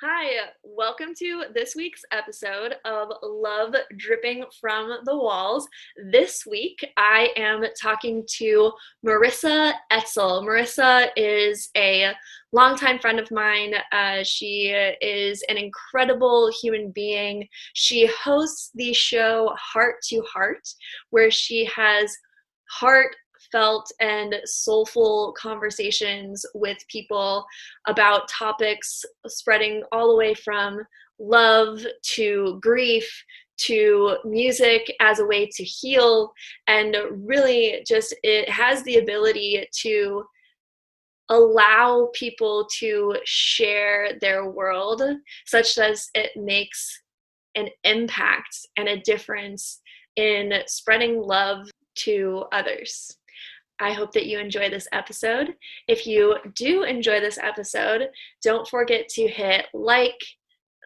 Hi, welcome to this week's episode of Love Dripping from the Walls. This week, I am talking to Marisa Etzell. Marisa is a longtime friend of mine. She is an incredible human being. She hosts the show Heart to Heart, where she has heartfelt and soulful conversations with people about topics spreading all the way from love to grief to music as a way to heal. And really, just it has the ability to allow people to share their world such as it makes an impact and a difference in spreading love to others. I hope that you enjoy this episode. If you do enjoy this episode, don't forget to hit like,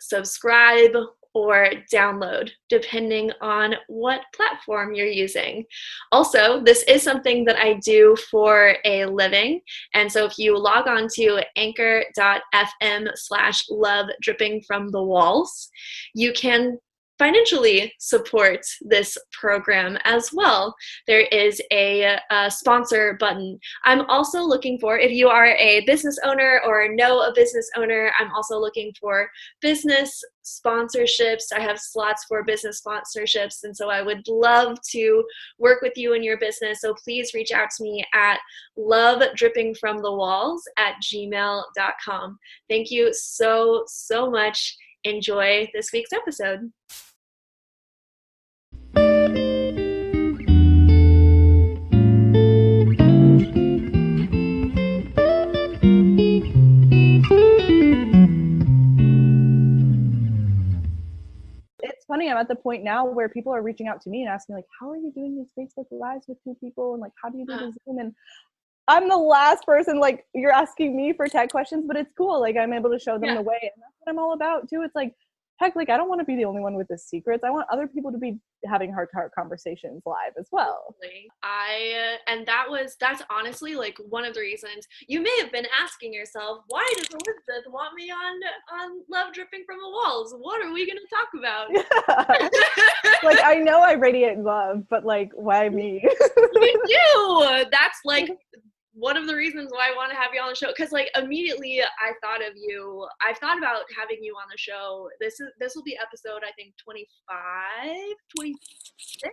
subscribe, or download, depending on what platform you're using. Also, this is something that I do for a living. And so if you log on to anchor.fm/love dripping from the walls, you can financially support this program as well. There is a sponsor button. I'm also looking for, if you are a business owner or know a business owner, I'm also looking for business sponsorships. I have slots for business sponsorships, and so I would love to work with you in your business. So please reach out to me at lovedrippingfromthewalls@gmail.com. Thank you so much. Enjoy this week's episode. It's funny, I'm at the point now where people are reaching out to me and asking, like, how are you doing these Facebook Lives with two people? And, like, how do you do the Zoom? And I'm the last person, like, you're asking me for tech questions, but it's cool. Like, I'm able to show them the way. And that's what I'm all about, too. It's like, heck, like, I don't want to be the only one with the secrets. I want other people to be having heart-to-heart conversations live as well. And that's honestly like one of the reasons you may have been asking yourself, why does Elizabeth want me on Love Dripping from the Walls? What are we going to talk about? Yeah. Like, I know I radiate love, but, like, why me? You do. That's like one of the reasons why I want to have you on the show, because like immediately I've thought about having you on the show. This will be episode, I think, 25, 26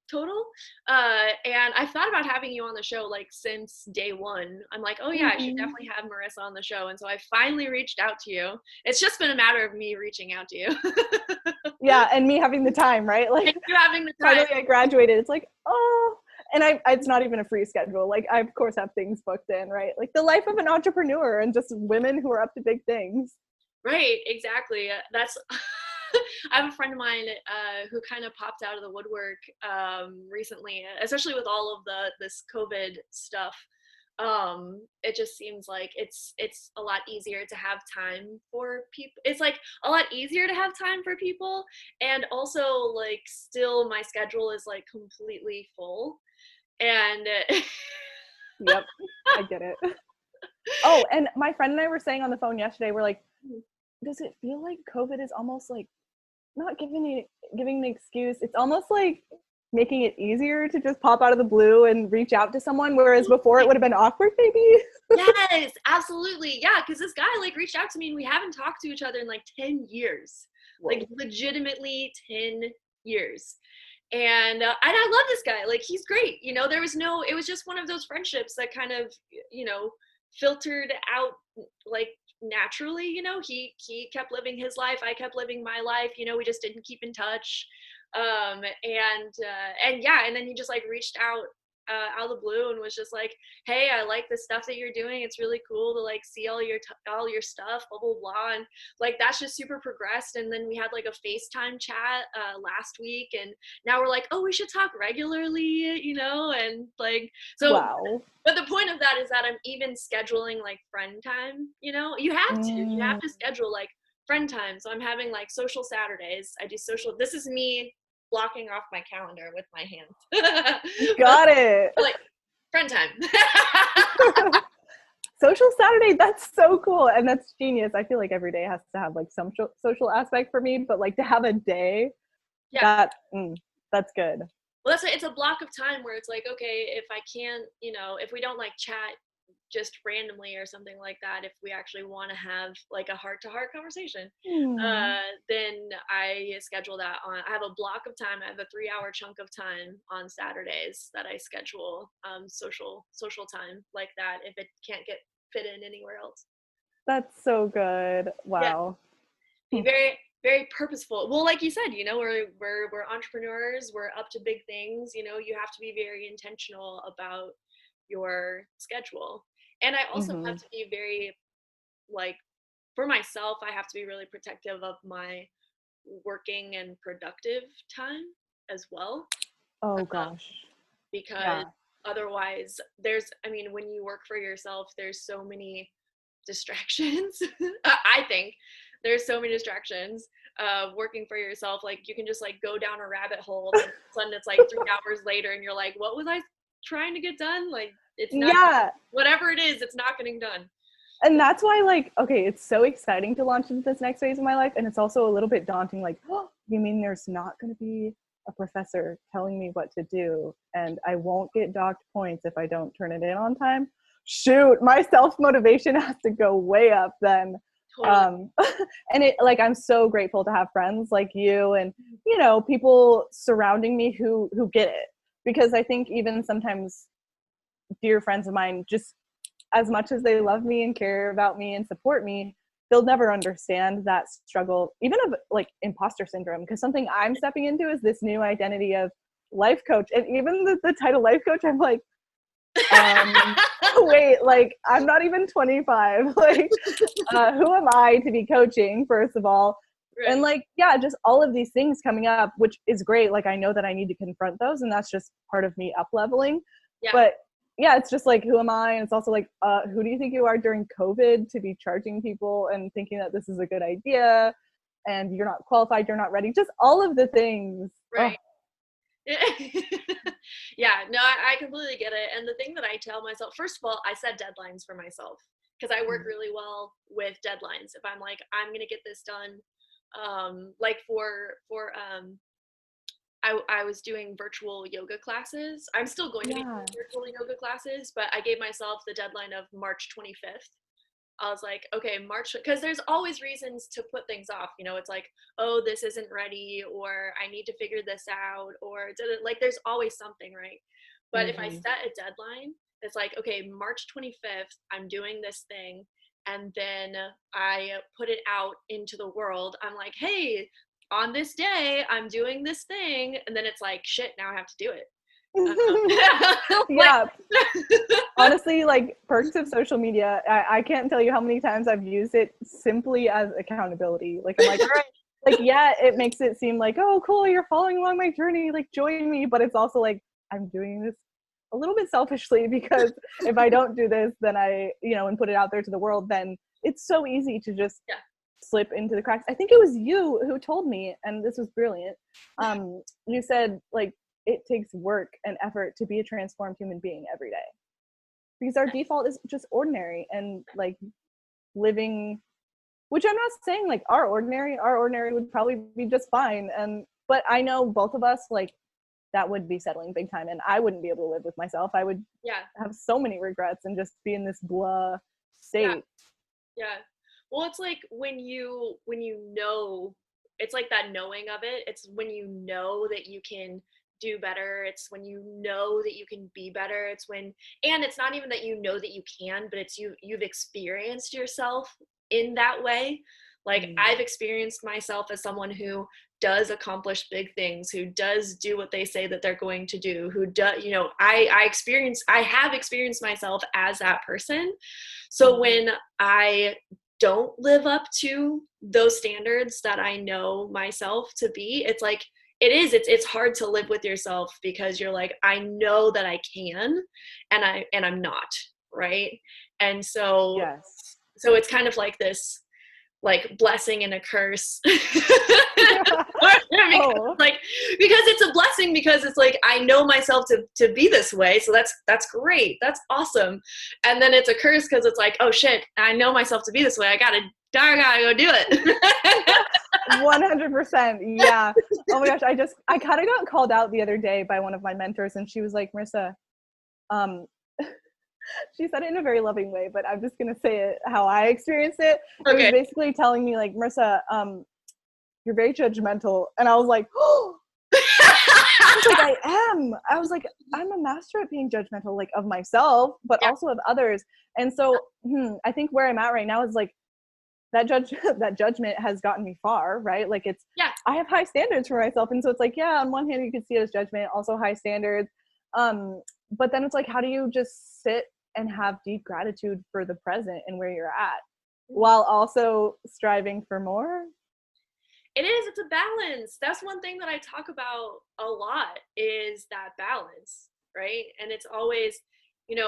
total. And I've thought about having you on the show like since day one. I'm like, oh yeah, I should definitely have Marisa on the show. And so I finally reached out to you. It's just been a matter of me reaching out to you. Yeah, and me having the time, right? Like, and you having the time. Finally I graduated. It's like, oh, and it's not even a free schedule. Like, I of course have things booked in, right? Like the life of an entrepreneur and just women who are up to big things. Right, exactly. That's I have a friend of mine who kind of popped out of the woodwork recently, especially with all of this COVID stuff. It just seems like it's a lot easier to have time for people. It's like a lot easier to have time for people, and also like still my schedule is like completely full. And Yep, I get it. Oh, and my friend and I were saying on the phone yesterday, we're like, does it feel like COVID is almost like not giving an excuse? It's almost like making it easier to just pop out of the blue and reach out to someone, whereas before it would have been awkward, maybe. Yes, absolutely. Yeah, because this guy like reached out to me and we haven't talked to each other in like 10 years. Whoa. Like legitimately 10 years. And I love this guy. Like, he's great. You know, it was just one of those friendships that kind of, you know, filtered out like naturally. You know, he kept living his life, I kept living my life. You know, we just didn't keep in touch. And yeah, and then he just like reached out of the blue and was just like, hey, I like the stuff that you're doing. It's really cool to like see all your stuff, blah blah blah. And like that's just super progressed. And then we had like a FaceTime chat last week, and now we're like, oh, we should talk regularly, you know. And like, so wow. But the point of that is that I'm even scheduling like friend time. You know, you have to schedule like friend time. So I'm having like social Saturdays. I do social. This is me blocking off my calendar with my hands. Got it. Like friend time. Social Saturday, that's so cool. And that's genius. I feel like every day has to have like some social aspect for me, but like to have a day Yeah. that that's good. Well, it's a block of time where it's like, okay, if I can't, if we don't like chat just randomly or something like that, if we actually want to have like a heart to heart conversation, then I schedule that on. I have a block of time. I have a 3-hour chunk of time on Saturdays that I schedule social time like that if it can't get fit in anywhere else. That's so good. Yeah, Wow. be very very purposeful. Well, like you said, we're entrepreneurs, we're up to big things. You have to be very intentional about your schedule. And I also have to be very, like, for myself, I have to be really protective of my working and productive time as well, Oh gosh. because Yeah. otherwise when you work for yourself, there's so many distractions. I think there's so many distractions working for yourself. Like, you can just like go down a rabbit hole, and sudden it's like 3 hours later and you're like, what was I trying to get done? Like, it's not, Yeah. whatever it is, it's not getting done. And that's why, like, okay, it's so exciting to launch into this next phase of my life. And it's also a little bit daunting. Like, oh, you mean there's not going to be a professor telling me what to do, and I won't get docked points if I don't turn it in on time? Shoot, my self-motivation has to go way up then. Totally. And it, like, I'm so grateful to have friends like you and, people surrounding me who get it. Because I think even sometimes dear friends of mine, just as much as they love me and care about me and support me, they'll never understand that struggle, even of like imposter syndrome. Because something I'm stepping into is this new identity of life coach. And even the title life coach, I'm like, wait, like, I'm not even 25. Like, who am I to be coaching, first of all? Right. And like, yeah, just all of these things coming up, which is great. Like, I know that I need to confront those, and that's just part of me up leveling. Yeah. But yeah, it's just like, who am I? And it's also like, who do you think you are during COVID to be charging people and thinking that this is a good idea, and you're not qualified, you're not ready, just all of the things. Right. Yeah, no, I completely get it. And the thing that I tell myself, first of all, I set deadlines for myself because I work really well with deadlines. If I'm like, I'm gonna get this done, like I was doing virtual yoga classes. I'm still going to be doing virtual yoga classes, but I gave myself the deadline of March 25th. I was like, okay, March, because there's always reasons to put things off. It's like, oh, this isn't ready, or I need to figure this out, or like, there's always something, right? But if I set a deadline, it's like, okay, March 25th, I'm doing this thing. And then I put it out into the world. I'm like, hey, on this day, I'm doing this thing. And then it's like, shit, now I have to do it. Yeah. Honestly, like, perks of social media, I can't tell you how many times I've used it simply as accountability. Like, I'm like, all right, like, yeah, it makes it seem like, oh, cool, you're following along my journey, like, join me. But it's also like, I'm doing this a little bit selfishly, because if I don't do this, then and put it out there to the world, then it's so easy to just slip into the cracks. I think it was you who told me, and this was brilliant. You said, like, it takes work and effort to be a transformed human being every day, because our default is just ordinary, and like living, which I'm not saying like our ordinary would probably be just fine. But I know both of us, like, that would be settling big time, and I wouldn't be able to live with myself. I would have so many regrets and just be in this blah state. Yeah. Well, it's like when you know, it's like that knowing of it. It's when you know that you can do better. It's when you know that you can be better. And it's not even that you know that you can, but it's you've experienced yourself in that way. Like, I've experienced myself as someone who does accomplish big things, who does do what they say that they're going to do, who does, I have experienced myself as that person. So when I don't live up to those standards that I know myself to be, it's like, it's hard to live with yourself, because you're like, I know that I can, and I'm not, right? And so Yes. so it's kind of like this, like blessing and a curse. Oh. Like, because it's a blessing, because it's like I know myself to be this way, so that's great, that's awesome. And then it's a curse because it's like, oh shit, I know myself to be this way, I gotta go do it. 100%. Yeah. Oh my gosh. I kind of got called out the other day by one of my mentors, and she was like, Marissa, um, she said it in a very loving way, but I'm just going to say it how I experienced it. It was basically telling me like, Marissa, you're very judgmental. And I was like, oh, I am. I was like, I'm a master at being judgmental, like of myself, but also of others. And so I think where I'm at right now is like, that judgment has gotten me far, right? Like I have high standards for myself. And so it's like, yeah, on one hand you could see it as judgment, also high standards. But then it's like, how do you just sit and have deep gratitude for the present and where you're at while also striving for more? It is, it's a balance. That's one thing that I talk about a lot, is that balance, right? And it's always, in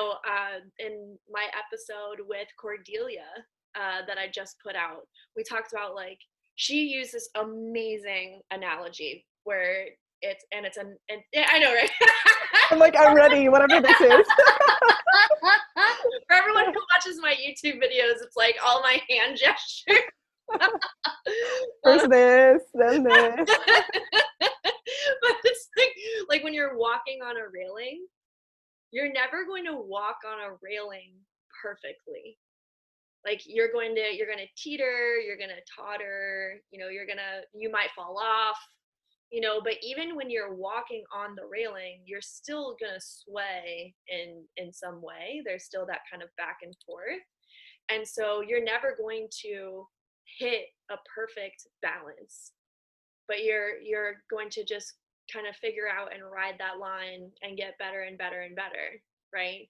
my episode with Cordelia, that I just put out, we talked about like, she used this amazing analogy where I know, right? I'm like, I'm ready, whatever this is. For everyone who watches my YouTube videos, it's like all my hand gestures. First this, then this. But it's like when you're walking on a railing, you're never going to walk on a railing perfectly. Like you're gonna teeter, you're gonna totter, you might fall off, but even when you're walking on the railing, you're still gonna sway in some way. There's still that kind of back and forth. And so you're never going to hit a perfect balance, but you're going to just kind of figure out and ride that line and get better and better and better, right?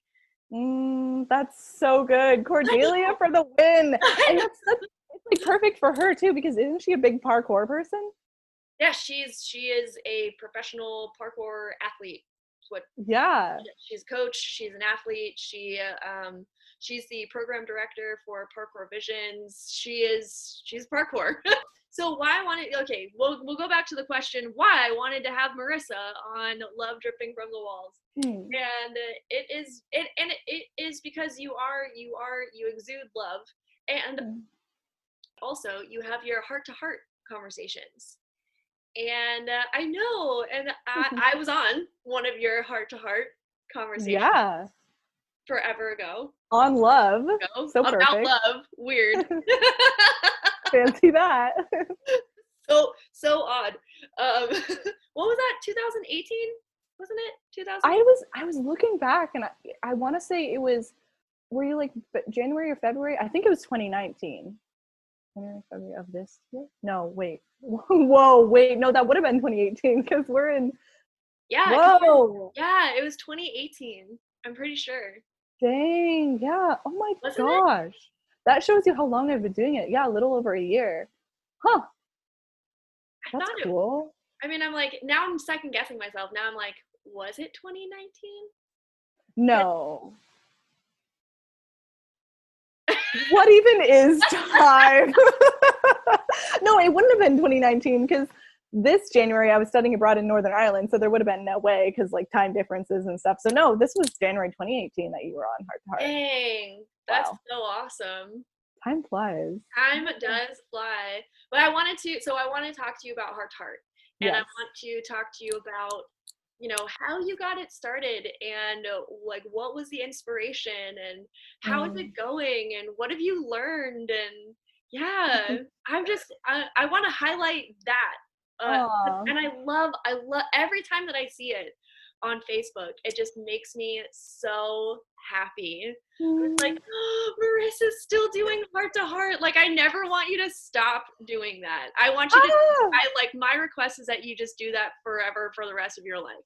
That's so good. Cordelia for the win. And it's like perfect for her too, because isn't she a big parkour person? Yeah, she is a professional parkour athlete. She's a coach, she's an athlete, she's the program director for Parkour Visions. She's parkour. So why I wanted, we'll go back to the question why I wanted to have Marisa on Love Dripping from the Walls. And it is because you exude love, and also you have your heart-to-heart conversations. And I know, and I was on one of your heart-to-heart conversations. Yeah. Forever ago. On love. So about perfect. love. Weird. Fancy that. So odd. What was that? 2018? Wasn't it? 2000? I was looking back, and I want to say it was, were you like January or February? I think it was 2019. January, February of this year? No, wait. Whoa, wait. No, that would have been 2018 because we're in. Yeah. Whoa. Yeah, it was 2018. I'm pretty sure. Dang. Yeah. Oh my gosh. That shows you how long I've been doing it. Yeah, a little over a year. Huh. That's cool. I'm like, now I'm second guessing myself. Now I'm like, was it 2019? No. What even is time? No, it wouldn't have been 2019 because this January I was studying abroad in Northern Ireland, so there would have been no way because like time differences and stuff. So no, this was January 2018 that you were on Heart to Heart. Dang, that's so awesome. Time flies. Time does fly. But I want to talk to you about Heart to Heart. And I want to talk to you about, how you got it started and like what was the inspiration and how is it going and what have you learned, and I want to highlight that. And I love every time that I see it on Facebook, it just makes me so happy. It's like, oh, Marissa's still doing Heart to Heart. Like, I never want you to stop doing that. I want you to, my request is that you just do that forever for the rest of your life.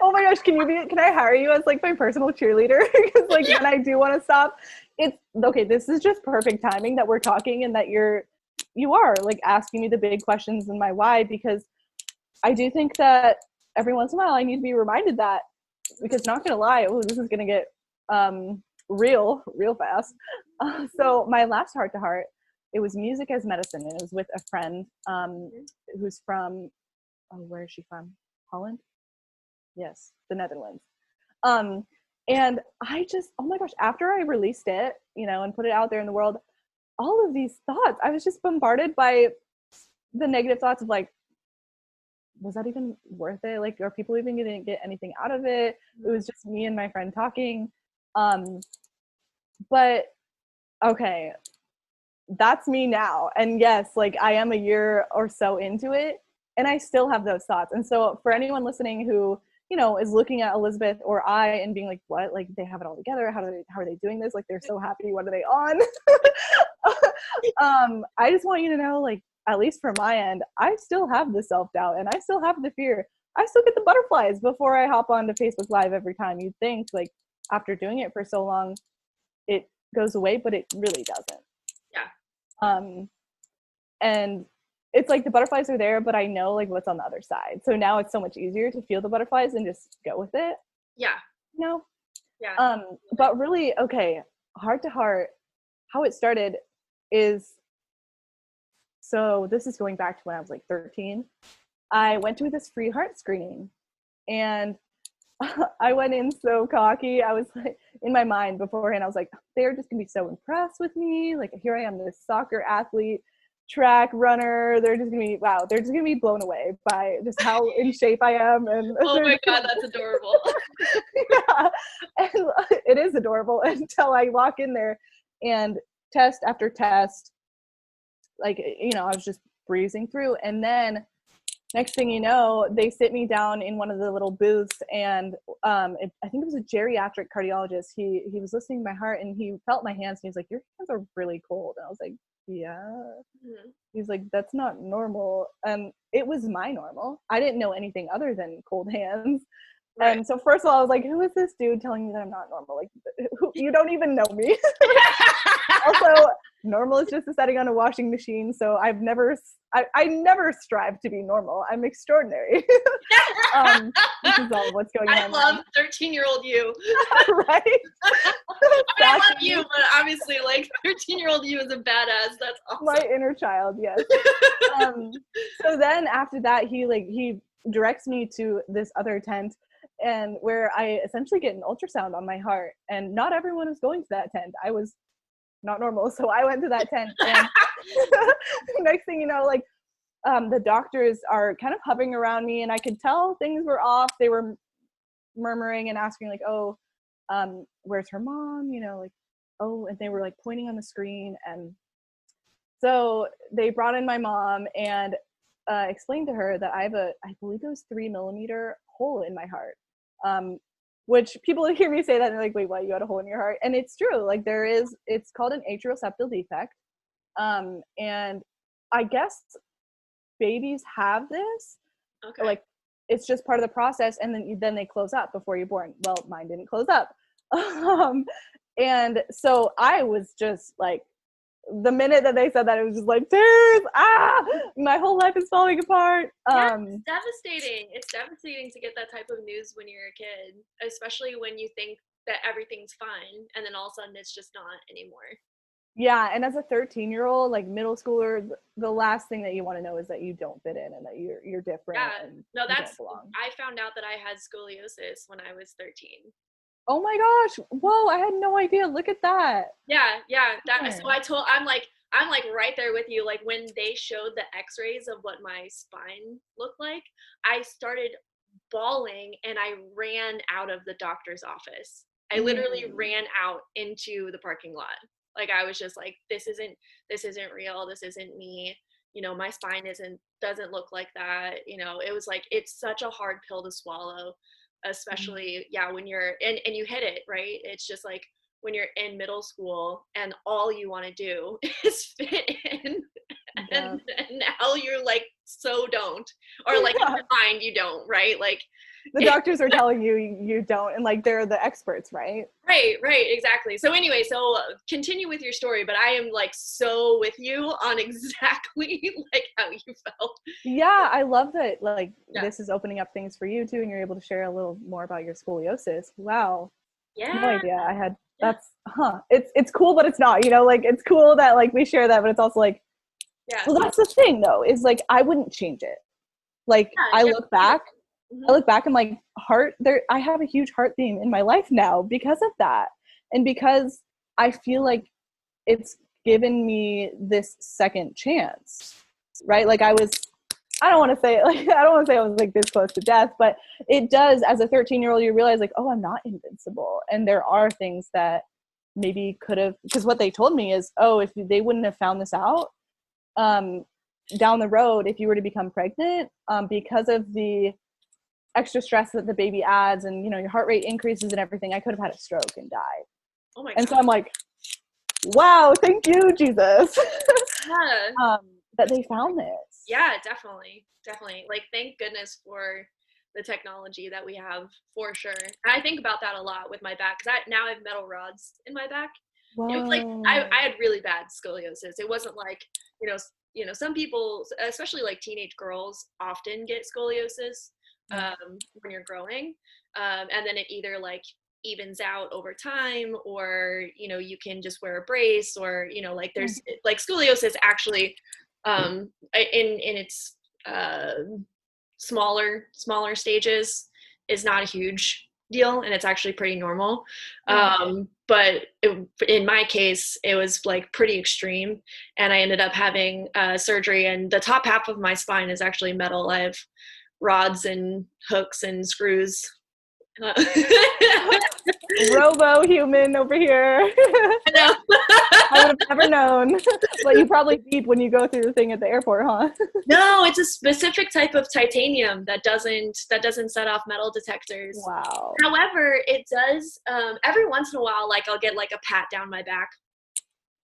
Oh my gosh, can I hire you as like my personal cheerleader? Because like when I do want to stop, it's okay. This is just perfect timing that we're talking and that you are like asking me the big questions and my why, because I do think that every once in a while I need to be reminded that, because not gonna lie, this is gonna get real fast. So my last Heart to Heart, it was music as medicine, and it was with a friend who's from, where is she from? Holland? Yes, the Netherlands. And I just, oh my gosh, after I released it, and put it out there in the world, all of these thoughts, I was just bombarded by the negative thoughts of like, was that even worth it? Like, are people even going to get anything out of it? It was just me and my friend talking. But okay, that's me now. And yes, like I am a year or so into it, and I still have those thoughts. And so for anyone listening who, is looking at Elizabeth or I and being like, what? Like, they have it all together. How are they doing this? Like, they're so happy. What are they on? I just want you to know, like, at least from my end, I still have the self-doubt and I still have the fear. I still get the butterflies before I hop onto Facebook Live every time. You'd think, like, after doing it for so long, it goes away, but it really doesn't. Yeah. And it's like the butterflies are there, but I know like what's on the other side. So now it's so much easier to feel the butterflies and just go with it. Yeah. Yeah. But really, okay, heart to heart, how it started is, so this is going back to when I was like 13. I went to this free heart screening, and I went in so cocky. I was like, in my mind beforehand, I was like, they're just gonna be so impressed with me. Like, here I am, this soccer athlete, track runner. They're just gonna be blown away by just how in shape I am. And oh my God, that's adorable. Yeah, and it is adorable until I walk in there and test after test, like, I was just breezing through, and then next thing you know, they sit me down in one of the little booths, and I think it was a geriatric cardiologist. He was listening to my heart, and he felt my hands, and he's like, your hands are really cold. And I was like, yeah. Mm-hmm. He's like, that's not normal. And it was my normal. I didn't know anything other than cold hands. Right. And so first of all, I was like, who is this dude telling me that I'm not normal? Like, you don't even know me. Also, normal is just a setting on a washing machine. So I never strive to be normal. I'm extraordinary. This is all what's going on. I love 13-year-old you. Right? I love you, but obviously, like, 13-year-old you is a badass. That's awesome. My inner child, yes. So then after that, he directs me to this other tent, and where I essentially get an ultrasound on my heart. And not everyone is going to that tent. I was not normal, so I went to that tent, and next thing you know, like, the doctors are kind of hovering around me, and I could tell things were off. They were murmuring and asking, like, oh, where's her mom? Like, oh, and they were like pointing on the screen. And so they brought in my mom and explained to her that I believe it was 3 millimeter hole in my heart. Which people hear me say that and they're like, wait, what? You had a hole in your heart? And it's true. Like, it's called an atrial septal defect. And I guess babies have this. Okay. Like, it's just part of the process, and then they close up before you're born. Well, mine didn't close up. And so I was just like, the minute that they said that, it was just like, tears, my whole life is falling apart. Yeah, it's devastating. It's devastating to get that type of news when you're a kid, especially when you think that everything's fine, and then all of a sudden it's just not anymore. Yeah, and as a 13-year-old, like middle schooler, the last thing that you want to know is that you don't fit in and that you're different. Yeah, and no, I found out that I had scoliosis when I was 13. Oh my gosh! Whoa, I had no idea. Look at that. Yeah. So I'm like right there with you. Like, when they showed the X-rays of what my spine looked like, I started bawling and I ran out of the doctor's office. I literally ran out into the parking lot. Like, I was just like, this isn't real. This isn't me. My spine doesn't look like that. It was like, it's such a hard pill to swallow, especially, when you're, and you hit it, right? It's just like, when you're in middle school and all you want to do is fit in, and now you're like, so don't, or like, in your mind, you don't, right? Like, the doctors are telling you don't, and like, they're the experts, right? Right, exactly. So anyway, continue with your story, but I am like so with you on exactly like how you felt. Yeah, I love that, like, this is opening up things for you too, and you're able to share a little more about your scoliosis. Wow. Yeah. No idea. I had Yeah. It's cool, but it's not, like it's cool that like we share that, but it's also like, Yeah. well, that's the thing though, is like I wouldn't change it. Like Yeah. I Yeah. look back, Mm-hmm. I look back and like heart there, I have a huge heart theme in my life now because of that. And because I feel like it's given me this second chance, right? Like I don't want to say like I don't want to say I was like this close to death, but it does. As a 13-year-old, you realize like, oh, I'm not invincible, and there are things that maybe could have. Because what they told me is, oh, if they wouldn't have found this out down the road, if you were to become pregnant, because of the extra stress that the baby adds, and your heart rate increases and everything, I could have had a stroke and died. Oh my And God. so I'm like, wow, thank you, Jesus, Yeah. that they found this. Yeah, definitely. Definitely. Like, thank goodness for the technology that we have for sure. And I think about that a lot with my back because now I have metal rods in my back. It was like Whoa. I had really bad scoliosis. It wasn't like, some people, especially like teenage girls, often get scoliosis when you're growing. And then it either like evens out over time, or you can just wear a brace, or like there's like scoliosis actually in its smaller stages is not a huge deal, and it's actually pretty normal. But in my case, it was like pretty extreme, and I ended up having surgery, and the top half of my spine is actually metal. I have rods and hooks and screws. Robo human over here. I know. I would have never known. But you probably beep when you go through the thing at the airport, huh? No, it's a specific type of titanium that doesn't set off metal detectors. Wow. However, it does every once in a while, like I'll get like a pat down my back.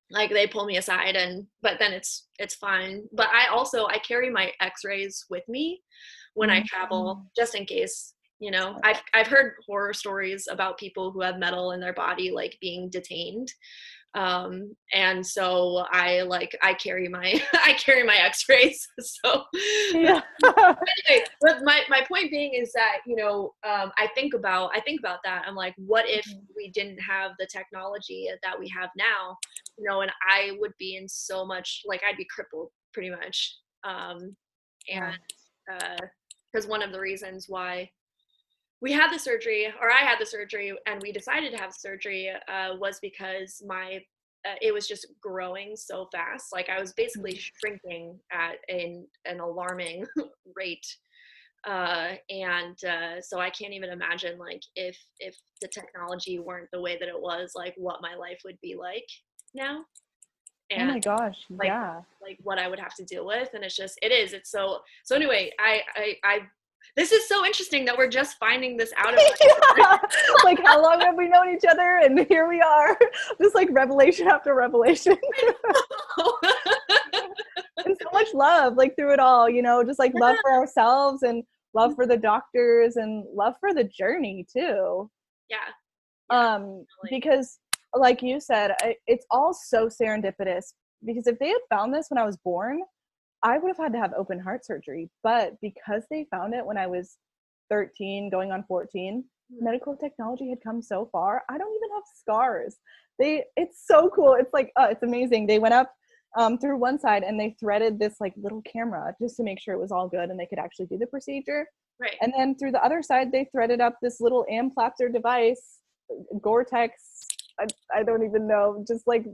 Like they pull me aside, but then it's fine. But I carry my x-rays with me when I travel, just in case. I've heard horror stories about people who have metal in their body like being detained. And so I carry my x-rays. So Yeah. anyway, but my point being is that I think about that. I'm like, what if we didn't have the technology that we have now? And I would be in so much, like I'd be crippled pretty much. And because one of the reasons why we had the surgery, or I had the surgery, and we decided to have surgery was because it was just growing so fast. Like I was basically shrinking at an alarming rate. So I can't even imagine like if the technology weren't the way that it was, like what my life would be like now. Oh And my gosh. like Yeah. like what I would have to deal with. And it's so anyway, I this is so interesting that we're just finding this out of Yeah. Like how long have we known each other, and here we are, just like revelation after revelation. And so much love like through it all, just like love for ourselves, and love for the doctors, and love for the journey too. Yeah. Because like you said, it's all so serendipitous, because if they had found this when I was born, I would have had to have open heart surgery. But because they found it when I was 13 going on 14, medical technology had come so far. I don't even have scars. It's so cool. It's like, it's amazing. They went up through one side, and they threaded this like little camera just to make sure it was all good and they could actually do the procedure. Right. And then through the other side, they threaded up this little Amplapter device, Gore-Tex, I don't even know, just like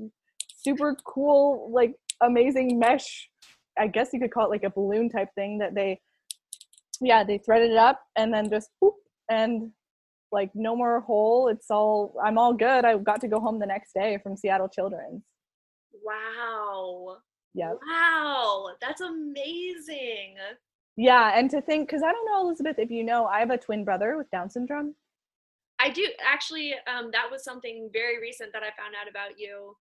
super cool, like amazing mesh, I guess you could call it like a balloon type thing, that they threaded it up, and then just whoop, and like no more hole. I'm all good. I got to go home the next day from Seattle Children's. Wow. Yeah. Wow. That's amazing. Yeah. And to think, because I don't know, Elizabeth, if you know, I have a twin brother with Down syndrome. I do actually. That was something very recent that I found out about you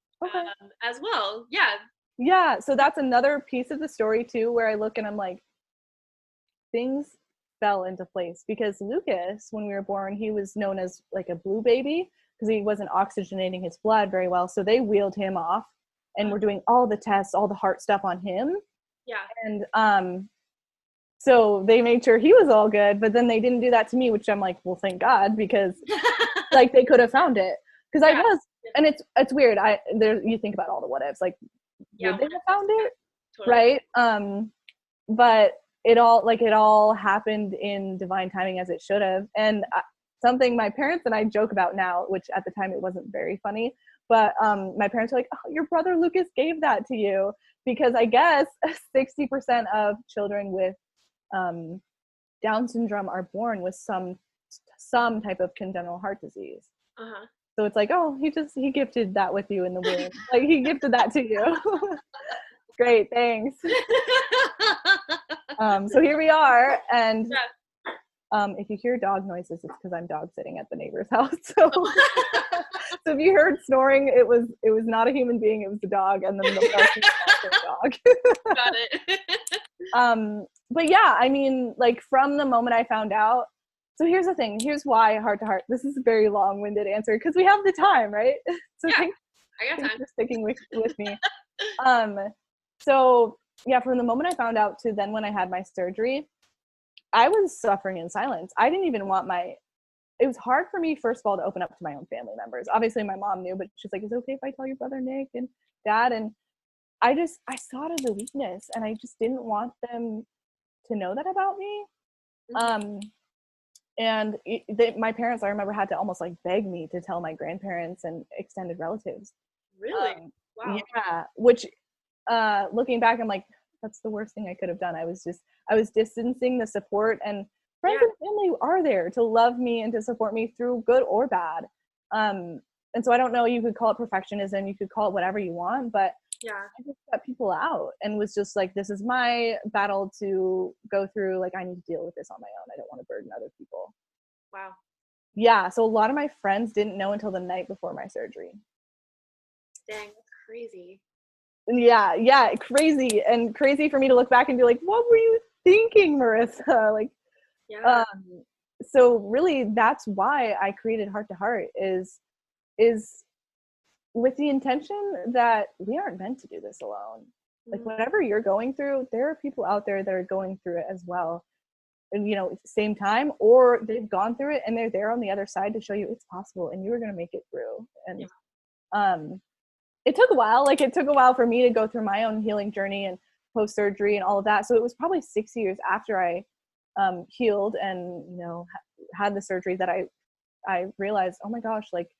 as well. Yeah. Yeah. So that's another piece of the story too, where I look and I'm like, things fell into place, because Lucas, when we were born, he was known as like a blue baby because he wasn't oxygenating his blood very well. So they wheeled him off, and we're doing all the tests, all the heart stuff on him. Yeah. And so they made sure he was all good, but then they didn't do that to me, which I'm like, well, thank God, because like they could have found it. Because I was, and it's weird. You think about all the what ifs, like, would they have found it? Totally. Right? But it all happened in divine timing, as it should have. And something my parents and I joke about now, which at the time it wasn't very funny, but my parents are like, oh, your brother Lucas gave that to you, because I guess 60% of children with Down syndrome are born with some type of congenital heart disease. So it's like, oh, he gifted that with you in the womb. Like, he gifted that to you. Great, thanks. So here we are, and if you hear dog noises, it's because I'm dog sitting at the neighbor's house. So, so if you heard snoring, it was not a human being; it was the dog, and then the dog. Got it. But yeah, I mean, like, from the moment I found out. So here's the thing. Here's why heart to heart. This is a very long-winded answer because we have the time, right? So yeah, thanks I got time. for sticking with me. So yeah, from the moment I found out to then when I had my surgery, I was suffering in silence. I didn't even want it was hard for me, first of all, to open up to my own family members. Obviously my mom knew, but she's like, is it okay if I tell your brother Nick and dad? And I saw it as a weakness, and I just didn't want them to know that about me. And my parents, I remember, had to almost like beg me to tell my grandparents and extended relatives. Really? Wow. Yeah, which looking back, I'm like, that's the worst thing I could have done. I was distancing the support, and friends and family are there to love me and to support me through good or bad. And so I don't know, you could call it perfectionism, you could call it whatever you want, but I just cut people out and was just like, this is my battle to go through. Like, I need to deal with this on my own. I don't want to burden other people. Wow. Yeah. So a lot of my friends didn't know until the night before my surgery. Dang, that's crazy. Yeah, crazy. And crazy for me to look back and be like, what were you thinking, Marissa? Like, so really that's why I created Heart to Heart, is with the intention that we aren't meant to do this alone. Like, whatever you're going through, there are people out there that are going through it as well. And, you know, at the same time, or they've gone through it and they're there on the other side to show you it's possible and you are going to make it through. And it took a while. Like, it took a while for me to go through my own healing journey and post-surgery and all of that. So it was probably 6 years after I healed and, you know, had the surgery that I realized, oh my gosh, like,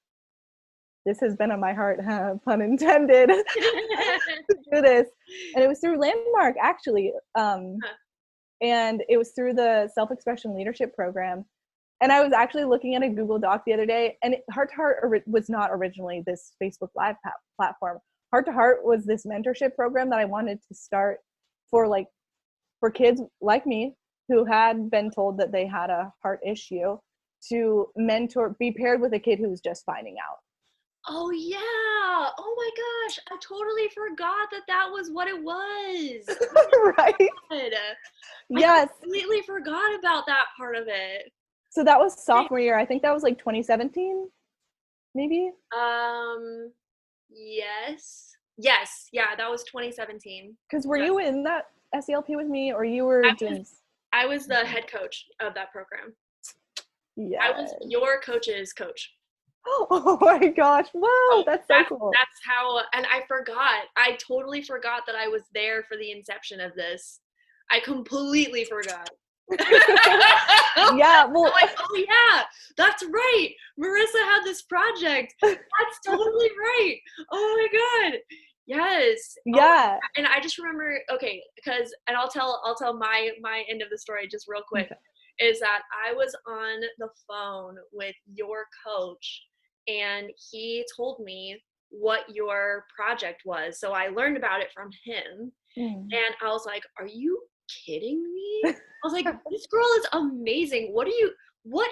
this has been on my heart, pun intended, to do this. And it was through Landmark, actually. And it was through the Self-Expression Leadership Program. And I was actually looking at a Google Doc the other day, and Heart to Heart was not originally this Facebook Live platform. Heart to Heart was this mentorship program that I wanted to start for kids like me who had been told that they had a heart issue, to be paired with a kid who was just finding out. Oh yeah. Oh my gosh. I totally forgot that was what it was. Right? Yes. I completely forgot about that part of it. So that was sophomore year. I think that was like 2017, maybe? Yes. Yes. Yeah, that was 2017. Because were you in that SELP with me, or you were doing... I was the head coach of that program. Yeah. I was your coach's coach. Oh my gosh. Wow, that's so cool. That's how, and I totally forgot that I was there for the inception of this. I completely forgot. Yeah, well, I'm like, oh yeah, that's right. Marissa had this project. That's totally right. Oh my God. Yes. Yeah. Oh, and I just remember, okay, and I'll tell my end of the story just real quick. Okay. Is that I was on the phone with your coach, and he told me what your project was. So I learned about it from him. And I was like, are you kidding me? I was like, this girl is amazing. What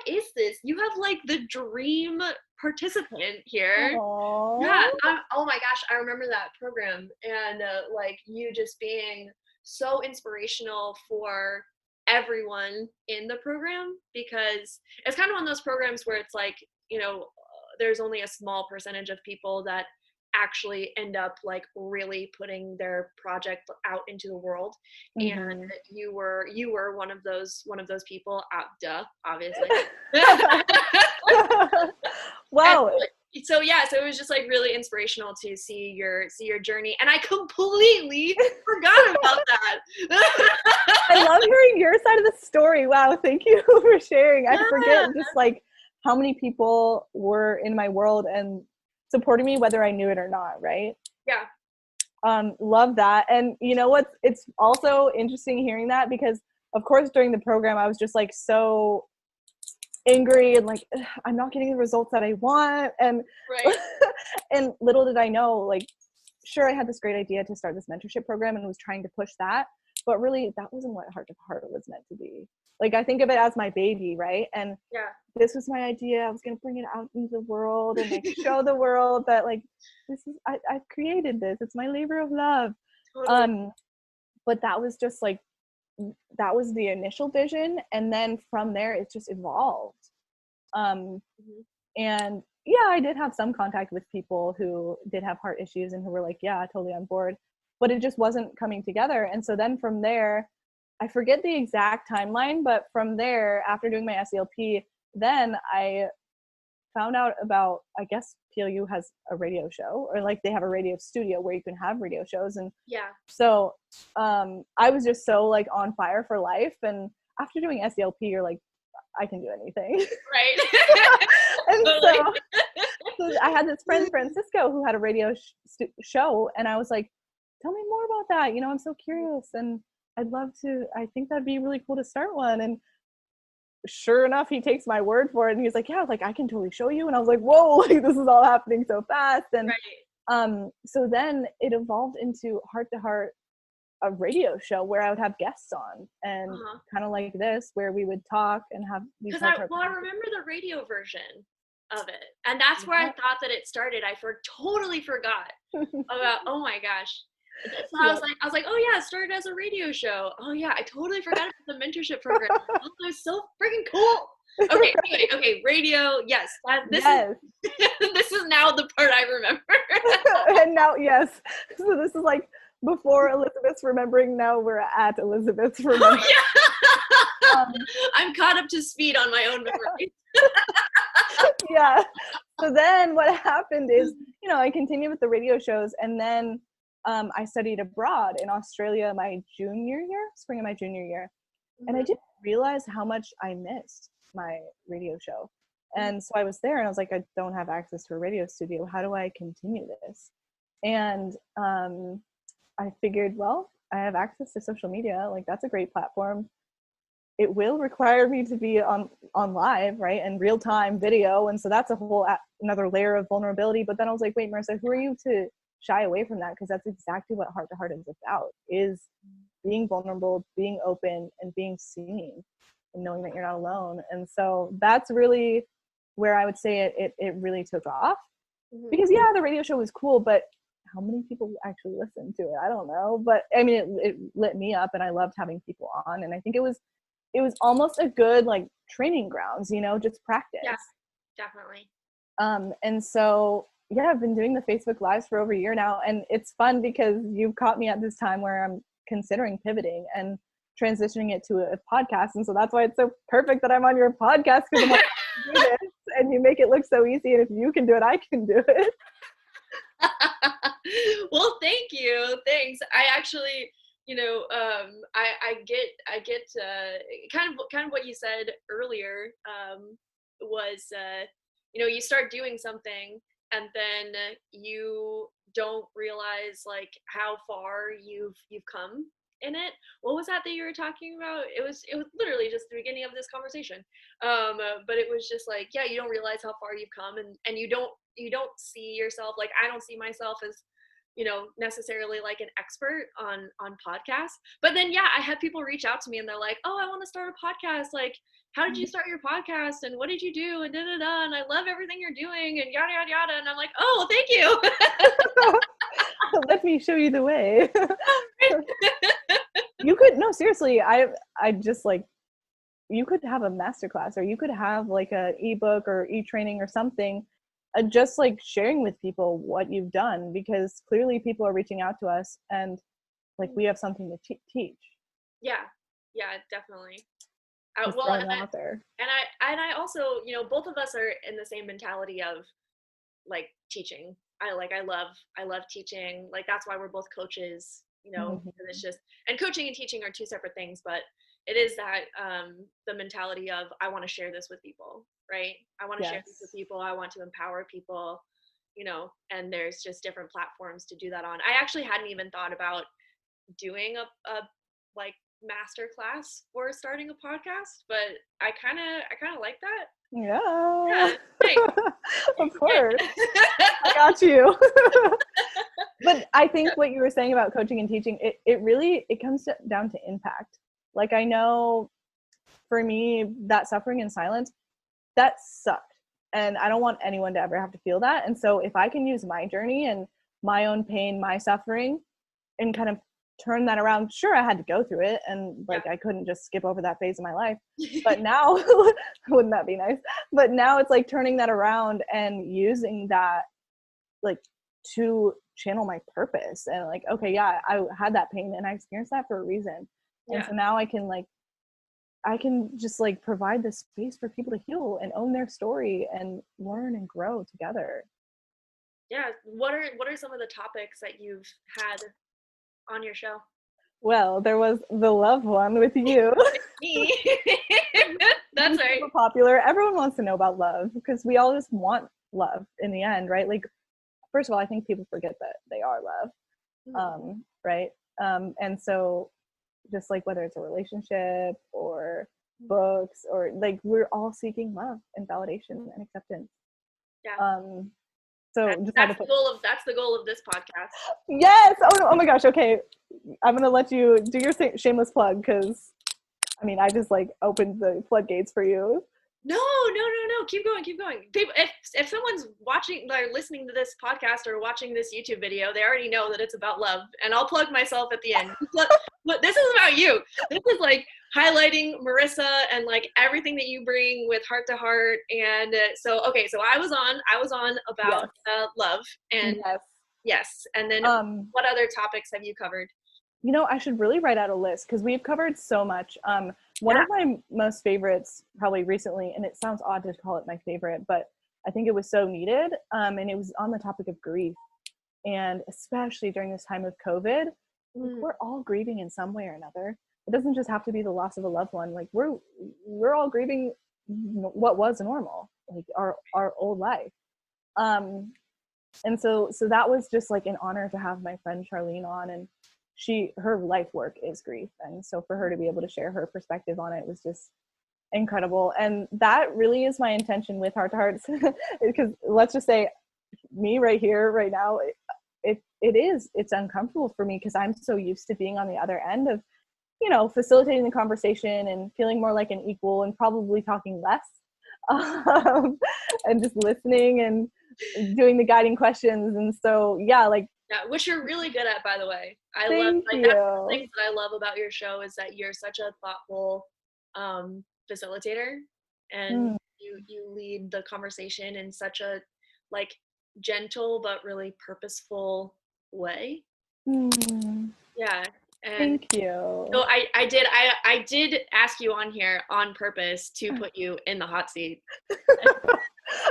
is this? You have like the dream participant here. Aww. Yeah. Oh my gosh. I remember that program, and like you just being so inspirational for everyone in the program, because it's kind of one of those programs where it's like, you know, there's only a small percentage of people that actually end up like really putting their project out into the world. And you were one of those people. Duh, obviously. Wow. So yeah, so it was just like really inspirational to see your journey, and I completely forgot about that. I love hearing your side of the story. Wow, thank you for sharing. I Yeah. forget just like how many people were in my world and supporting me whether I knew it or not, right? Yeah. Love that. And you know what? It's also interesting hearing that because of course during the program I was just like so angry and like I'm not getting the results that I want and Right. and little did I know, like, sure, I had this great idea to start this mentorship program and was trying to push that, but really that wasn't what Heart to Heart was meant to be. Like, I think of it as my baby, right? And Yeah. this was my idea. I was going to bring it out into the world and like show the world that like this is I've created this. It's my labor of love. Totally. Um, but that was just like that was the initial vision, and then from there it just evolved. Um, Mhm. and yeah, I did have some contact with people who did have heart issues and who were like, yeah, totally on board, but it just wasn't coming together. And so then from there, I forget the exact timeline, but from there, after doing my SELP, then I found out about, I guess PLU has a radio show, or like they have a radio studio where you can have radio shows. And Yeah. so I was just so like on fire for life. And after doing SELP, you're like, I can do anything. Right. And Totally. so I had this friend, Francisco, who had a radio show, and I was like, tell me more about that. You know, I'm so curious, and I'd love to. I think that'd be really cool to start one. And sure enough, he takes my word for it, and he's like, yeah, like I can totally show you. And I was like, whoa, like this is all happening so fast. And Right. so then it evolved into Heart to Heart, a radio show where I would have guests on, and Uh-huh. kind of like this, where we would talk and have these Because heart to heart I conversations. remember the radio version of it, and that's where I Yeah. thought that it started. I totally forgot about. Oh my gosh. So Yep. I was like, oh yeah, it started as a radio show. Oh yeah, I totally forgot about the mentorship program. Oh, that's so freaking cool. Okay, anyway, okay, radio. Yes, this is Yes. this is now the part I remember. And now, yes. So this is like before Elizabeth's remembering. Now we're at Elizabeth's Oh remembering. yeah, Um, I'm caught up to speed on my own memory. yeah. So then what happened is, you know, I continued with the radio shows, and then I studied abroad in Australia my junior year, spring of my junior year. And I Mhm, didn't realize how much I missed my radio show. mhm. And so I was there and I was like, I don't have access to a radio studio. How do I continue this? And I figured, well, I have access to social media. Like, that's a great platform. It will require me to be on live, right, and real time video, and so that's a whole another layer of vulnerability. But then I was like, wait, Marissa, who are you to shy away from that? Because that's exactly what Heart to Heart is about: is being vulnerable, being open, and being seen, and knowing that you're not alone. And so that's really where I would say it really took off. Mhm. Because yeah, the radio show was cool, but how many people actually listened to it? I don't know. But I mean, it lit me up, and I loved having people on. And I think it was almost a good like training grounds, you know, just Yeah, practice. definitely. And so yeah, I've been doing the Facebook Lives for over a year now, and it's fun because you've caught me at this time where I'm considering pivoting and transitioning it to a podcast. And so that's why it's so perfect that I'm on your podcast, because I'm like, do this, and you make it look so easy. And if you can do it, I can do it. Well, thank you. Thanks. I actually, I get kind of what you said earlier, was, you start doing something and then you don't realize like how far you've come in it. What was that you were talking about? It was literally just the beginning of this conversation. But it was just like, yeah, you don't realize how far you've come, and you don't see yourself, like I don't see myself as necessarily like an expert on podcasts. But then yeah, I had people reach out to me and they're like, oh, I want to start a podcast. Like, how did you start your podcast and what did you do and da da da, and I love everything you're doing and yada yada yada. And I'm like, oh, thank you. Let me show you the way. You could, no, seriously, I just like, you could have a masterclass, or you could have like a ebook or e-training or something, just like sharing with people what you've done, because clearly people are reaching out to us, and like we have something to teach. Yeah, yeah, definitely. Just Well, throwing that out there. and I also, both of us are in the same mentality of like teaching. I love teaching. Like that's why we're both coaches, you know, and it's just, and coaching and teaching are two separate things, but it is that the mentality of I want to share this with people, right? I want to share this with people. I want to empower people, you know, and there's just different platforms to do that on. I actually hadn't even thought about doing a like master class or starting a podcast, but I kind of like that. Yeah. Thanks. Of course. I got you. But I think what you were saying about coaching and teaching, it really, it comes down to impact. Like I know for me, that suffering in silence, that sucked. And I don't want anyone to ever have to feel that. And so if I can use my journey and my own pain, my suffering, and kind of turn that around, sure, I had to go through it. And like, I couldn't just skip over that phase of my life. But now, wouldn't that be nice? But now it's like turning that around and using that like to channel my purpose. And like, okay, yeah, I had that pain and I experienced that for a reason. And so now I can just like provide this space for people to heal and own their story and learn and grow together. Yeah. What are some of the topics that you've had on your show? Well, there was the love one with you. Me. That's right. Super popular. Everyone wants to know about love because we all just want love in the end, right? Like, first of all, I think people forget that they are love, right? And so just like whether it's a relationship or books or like we're all seeking love and validation and acceptance. So that's the goal of this podcast. Yes. Oh my gosh. Okay, I'm gonna let you do your shameless plug because I mean I just like opened the floodgates for you. No. Keep going. People, if someone's watching or listening to this podcast or watching this YouTube video, they already know that it's about love. And I'll plug myself at the end. But this is about you. This is like highlighting Marisa and like everything that you bring with Heart to Heart. And so I was on about love and yes. And then what other topics have you covered? You know, I should really write out a list because we've covered so much. One of my most favorites probably recently, and it sounds odd to call it my favorite, but I think it was so needed. And it was on the topic of grief. And especially during this time of COVID, we're all grieving in some way or another. It doesn't just have to be the loss of a loved one. Like we're all grieving what was normal, like our old life. And so that was just like an honor to have my friend Charlene on, and her life work is grief. And so for her to be able to share her perspective on it was just incredible. And that really is my intention with Heart to Hearts, because let's just say me right here, right now, it's uncomfortable for me because I'm so used to being on the other end of, you know, facilitating the conversation and feeling more like an equal and probably talking less, and just listening and doing the guiding questions. And so, which you're really good at, by the way. That's the things that I love about your show is that you're such a thoughtful facilitator, and you lead the conversation in such a like gentle but really purposeful way. Yeah. And thank you. So I did ask you on here on purpose to put you in the hot seat.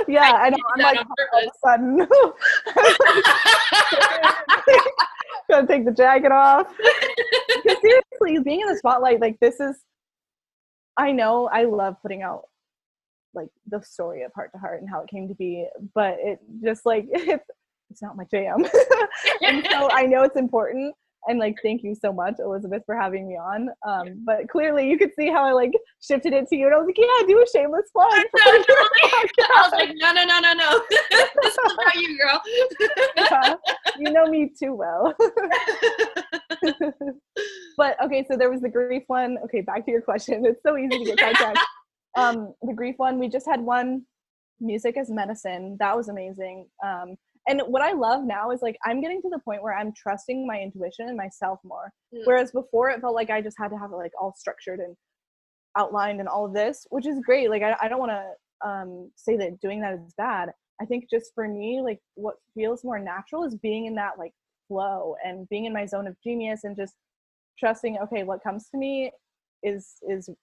Yeah, I know. I'm like all of a sudden gonna take the jacket off. Because seriously, being in the spotlight, like this is, I know I love putting out like the story of Heart to Heart and how it came to be, but it just like it's not my jam. And so I know it's important. And like, thank you so much, Elizabeth, for having me on. But clearly you could see how I like shifted it to you. And I was like, yeah, do a shameless plug. I was like, no. This is about you, girl. Yeah, you know me too well. But okay, so there was the grief one. Okay, back to your question. It's so easy to get sidetracked. The grief one, we just had one, music as medicine. That was amazing. And what I love now is like I'm getting to the point where I'm trusting my intuition and myself more. Whereas before it felt like I just had to have it like all structured and outlined and all of this, which is great. Like I don't want to say that doing that is bad. I think just for me, like what feels more natural is being in that like flow and being in my zone of genius and just trusting, okay, what comes to me is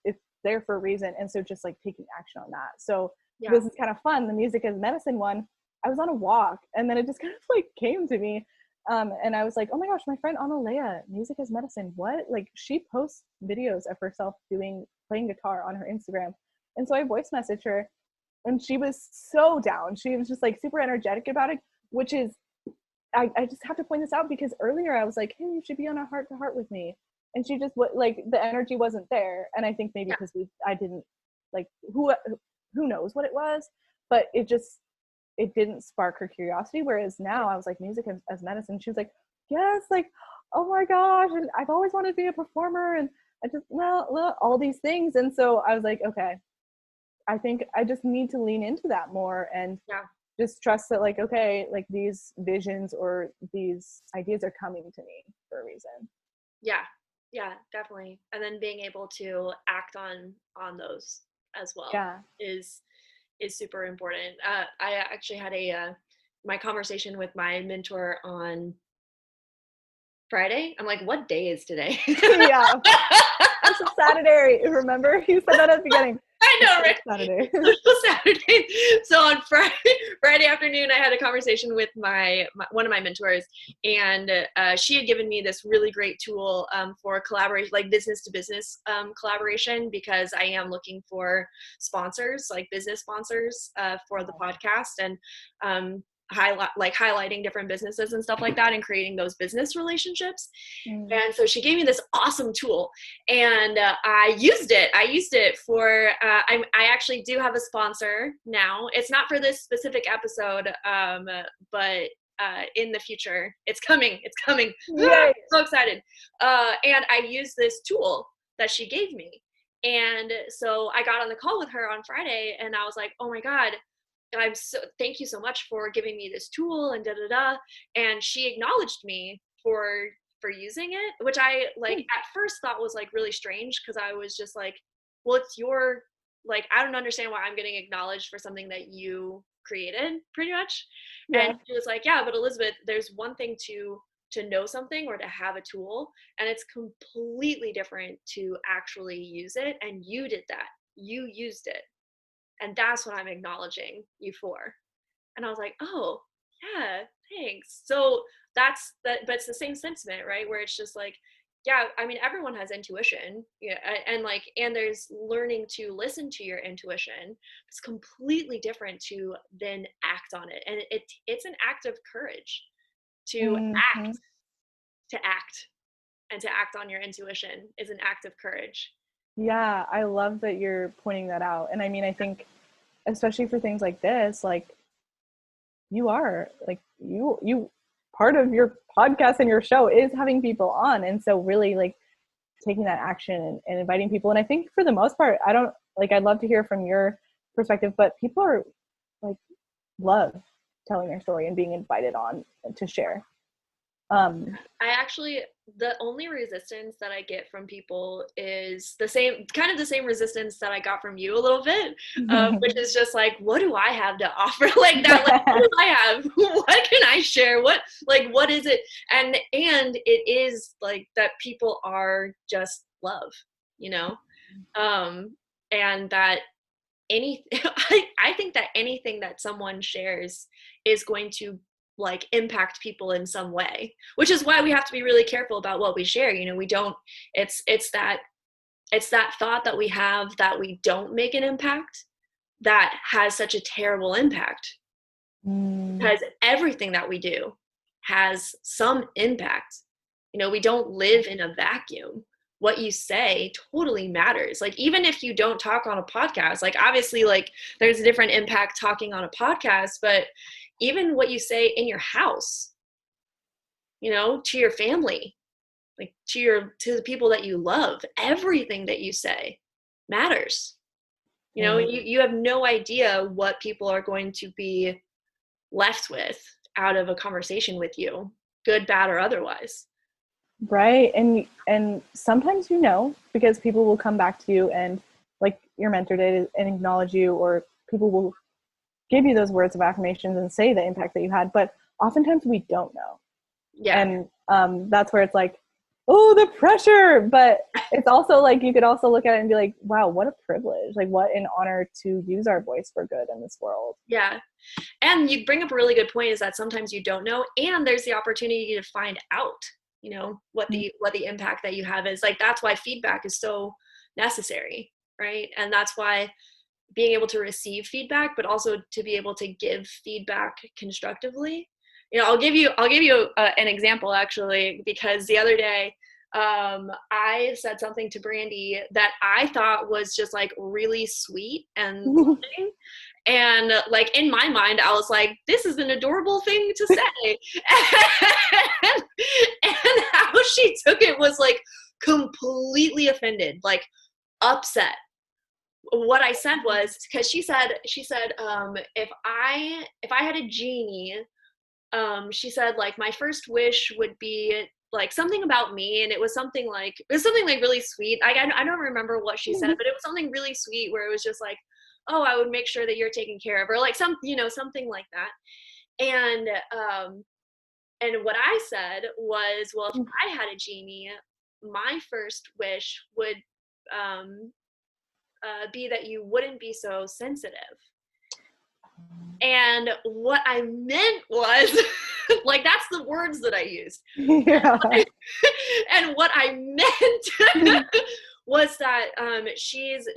it's there for a reason. And so just like taking action on that. So this is kind of fun. The music as medicine one, I was on a walk, and then it just kind of like came to me. And I was like, oh my gosh, my friend Analea, Music as Medicine. What? Like, she posts videos of herself playing guitar on her Instagram. And so I voice messaged her, and she was so down. She was just like super energetic about it, which is, I just have to point this out, because earlier I was like, hey, you should be on a heart to heart with me. And she just, like, the energy wasn't there. And I think maybe because I didn't, like, who knows what it was, but it didn't spark her curiosity. Whereas now I was like, Music as Medicine. She was like, yes, like, oh my gosh, and I've always wanted to be a performer, and I just, well, all these things. And so I was like, okay, I think I just need to lean into that more, and just trust that, like, okay, like, these visions or these ideas are coming to me for a reason. Yeah, definitely. And then being able to act on those as well is super important. I actually had my conversation with my mentor on Friday. I'm like, what day is today? Yeah. It's a Saturday. Remember? You said that at the beginning. I know, right? Saturday. Saturday. So on Friday afternoon, I had a conversation with one of my mentors, and she had given me this really great tool for collaboration, like business to business collaboration, because I am looking for sponsors, like business sponsors for the podcast, and highlighting different businesses and stuff like that, and creating those business relationships. And so she gave me this awesome tool, and I used it for I actually do have a sponsor now. It's not for this specific episode, but in the future it's coming. Yay. So excited. And I used this tool that she gave me, and so I got on the call with her on Friday, and I was like, oh my God, thank you so much for giving me this tool, and and she acknowledged me for using it, which I like at first thought was like really strange, because I was just like, well, it's your, like, I don't understand why I'm getting acknowledged for something that you created, pretty much. And she was like, yeah, but Elizabeth, there's one thing to know something or to have a tool, and it's completely different to actually use it. And you did that. You used it. And that's what I'm acknowledging you for. And I was like, oh, yeah, thanks. So that's that, but it's the same sentiment, right? Where it's just like, yeah, I mean, everyone has intuition, and there's learning to listen to your intuition. It's completely different to then act on it. And it's an act of courage to act, and to act on your intuition is an act of courage. Yeah, I love that you're pointing that out. And I mean, I think especially for things like this, like, you are like, you part of your podcast and your show is having people on. And so really, like, taking that action and inviting people. And I think for the most part, I'd love to hear from your perspective, but people are like, love telling their story and being invited on to share. The only resistance that I get from people is the same resistance that I got from you a little bit, which is just like, what do I have to offer? Like that, like, what do I have? What can I share? What is it? And it is like that people are just love, and that I think that anything that someone shares is going to like impact people in some way, which is why we have to be really careful about what we share. We don't, it's that thought that we have that we don't make an impact that has such a terrible impact, because everything that we do has some impact. We don't live in a vacuum. What you say totally matters. Like, even if you don't talk on a podcast, like, obviously, like, there's a different impact talking on a podcast, but even what you say in your house, to your family, like to the people that you love, everything that you say matters. You have no idea what people are going to be left with out of a conversation with you, good, bad, or otherwise. Right. And sometimes, because people will come back to you and, like your mentor did, and acknowledge you, or people will give you those words of affirmations and say the impact that you had, but oftentimes we don't know. Yeah. And that's where it's like, oh, the pressure. But it's also like, you could also look at it and be like, wow, what a privilege. Like, what an honor to use our voice for good in this world. Yeah. And you bring up a really good point, is that sometimes you don't know, and there's the opportunity to find out, you know, what the impact that you have is. Like, that's why feedback is so necessary, right? And that's why being able to receive feedback, but also to be able to give feedback constructively. You know, I'll give you an example, actually, because the other day I said something to Brandy that I thought was just like really sweet and loving. And like in my mind, I was like, this is an adorable thing to say. And how she took it was like completely offended, like upset. What I said was, because she said if I had a genie, she said, like, my first wish would be like something about me, and it was something like really sweet. I don't remember what she said, but it was something really sweet where it was just like, oh, I would make sure that you're taken care of, or like something like that. And what I said was, well, if I had a genie, my first wish would be that you wouldn't be so sensitive. And what I meant was, like, that's the words that I used. Yeah. And what I meant was that she's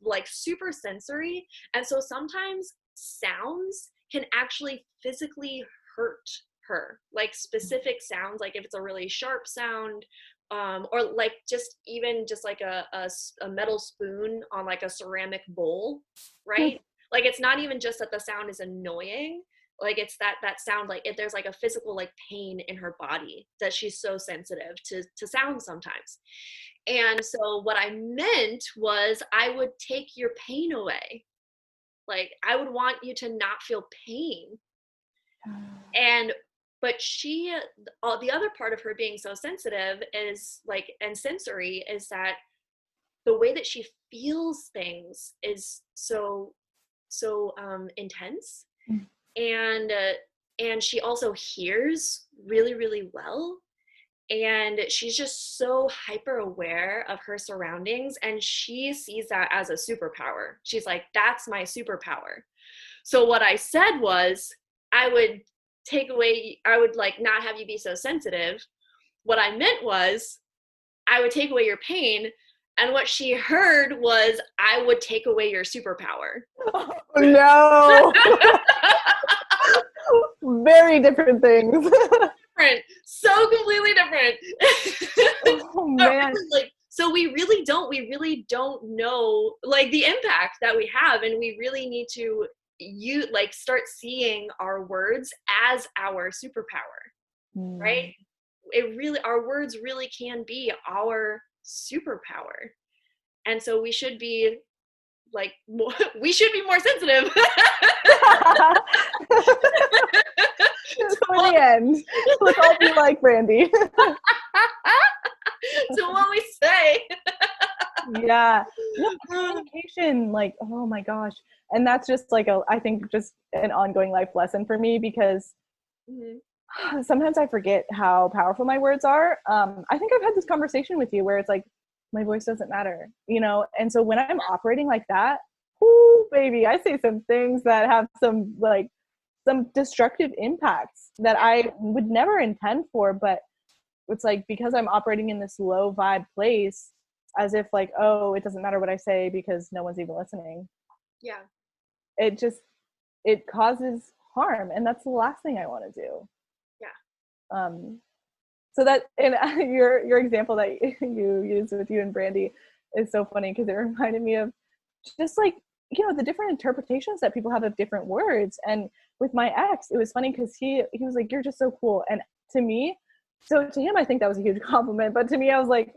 like super sensory, and so sometimes sounds can actually physically hurt her, like specific sounds, like if it's a really sharp sound, or like just like a metal spoon on like a ceramic bowl, right? Like, it's not even just that the sound is annoying, like it's that sound, like if there's like a physical like pain in her body, that she's so sensitive to sound sometimes. And so what I meant was, I would take your pain away. Like, I would want you to not feel pain. And but the other part of her being so sensitive is like, and sensory, is that the way that she feels things is so intense. And she also hears really, really well, and she's just so hyper aware of her surroundings, and she sees that as a superpower. She's like, that's my superpower. So what I said was, I would like not have you be so sensitive. What I meant was, I would take away your pain. And what she heard was, I would take away your superpower. Oh, no. Very different things. Different. So completely different. Oh, man. Like, so we really don't know like the impact that we have, and we really need to start seeing our words as our superpower, right? Our words really can be our superpower. And so we should be like more sensitive. For the end, let's all be like Brandy. So what we say. Yeah. No, communication, like, oh my gosh. And that's just like I think just an ongoing life lesson for me, because sometimes I forget how powerful my words are. I think I've had this conversation with you where it's like, my voice doesn't matter, you know? And so when I'm operating like that, whoo, baby, I say some things that have some destructive impacts that I would never intend for, but it's like, because I'm operating in this low vibe place, as if like, oh, it doesn't matter what I say because no one's even listening. Yeah. It causes harm, and that's the last thing I want to do. Yeah. So that, and your example that you used with you and Brandy is so funny, because it reminded me of just like, you know, the different interpretations that people have of different words. And with my ex, it was funny because he was like, you're just so cool. And to me, so to him, I think that was a huge compliment. But to me, I was like,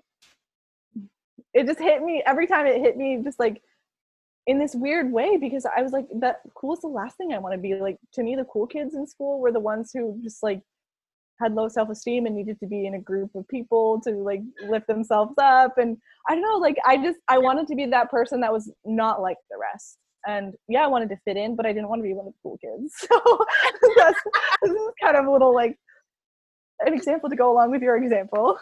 it just hit me every time. It hit me just like in this weird way, because I was like, that cool is the last thing I want to be. Like, to me, the cool kids in school were the ones who just like had low self-esteem and needed to be in a group of people to like lift themselves up. And I don't know, like I wanted to be that person that was not like the rest. And yeah, I wanted to fit in, but I didn't want to be one of the cool kids. So this is kind of a little like an example to go along with your example.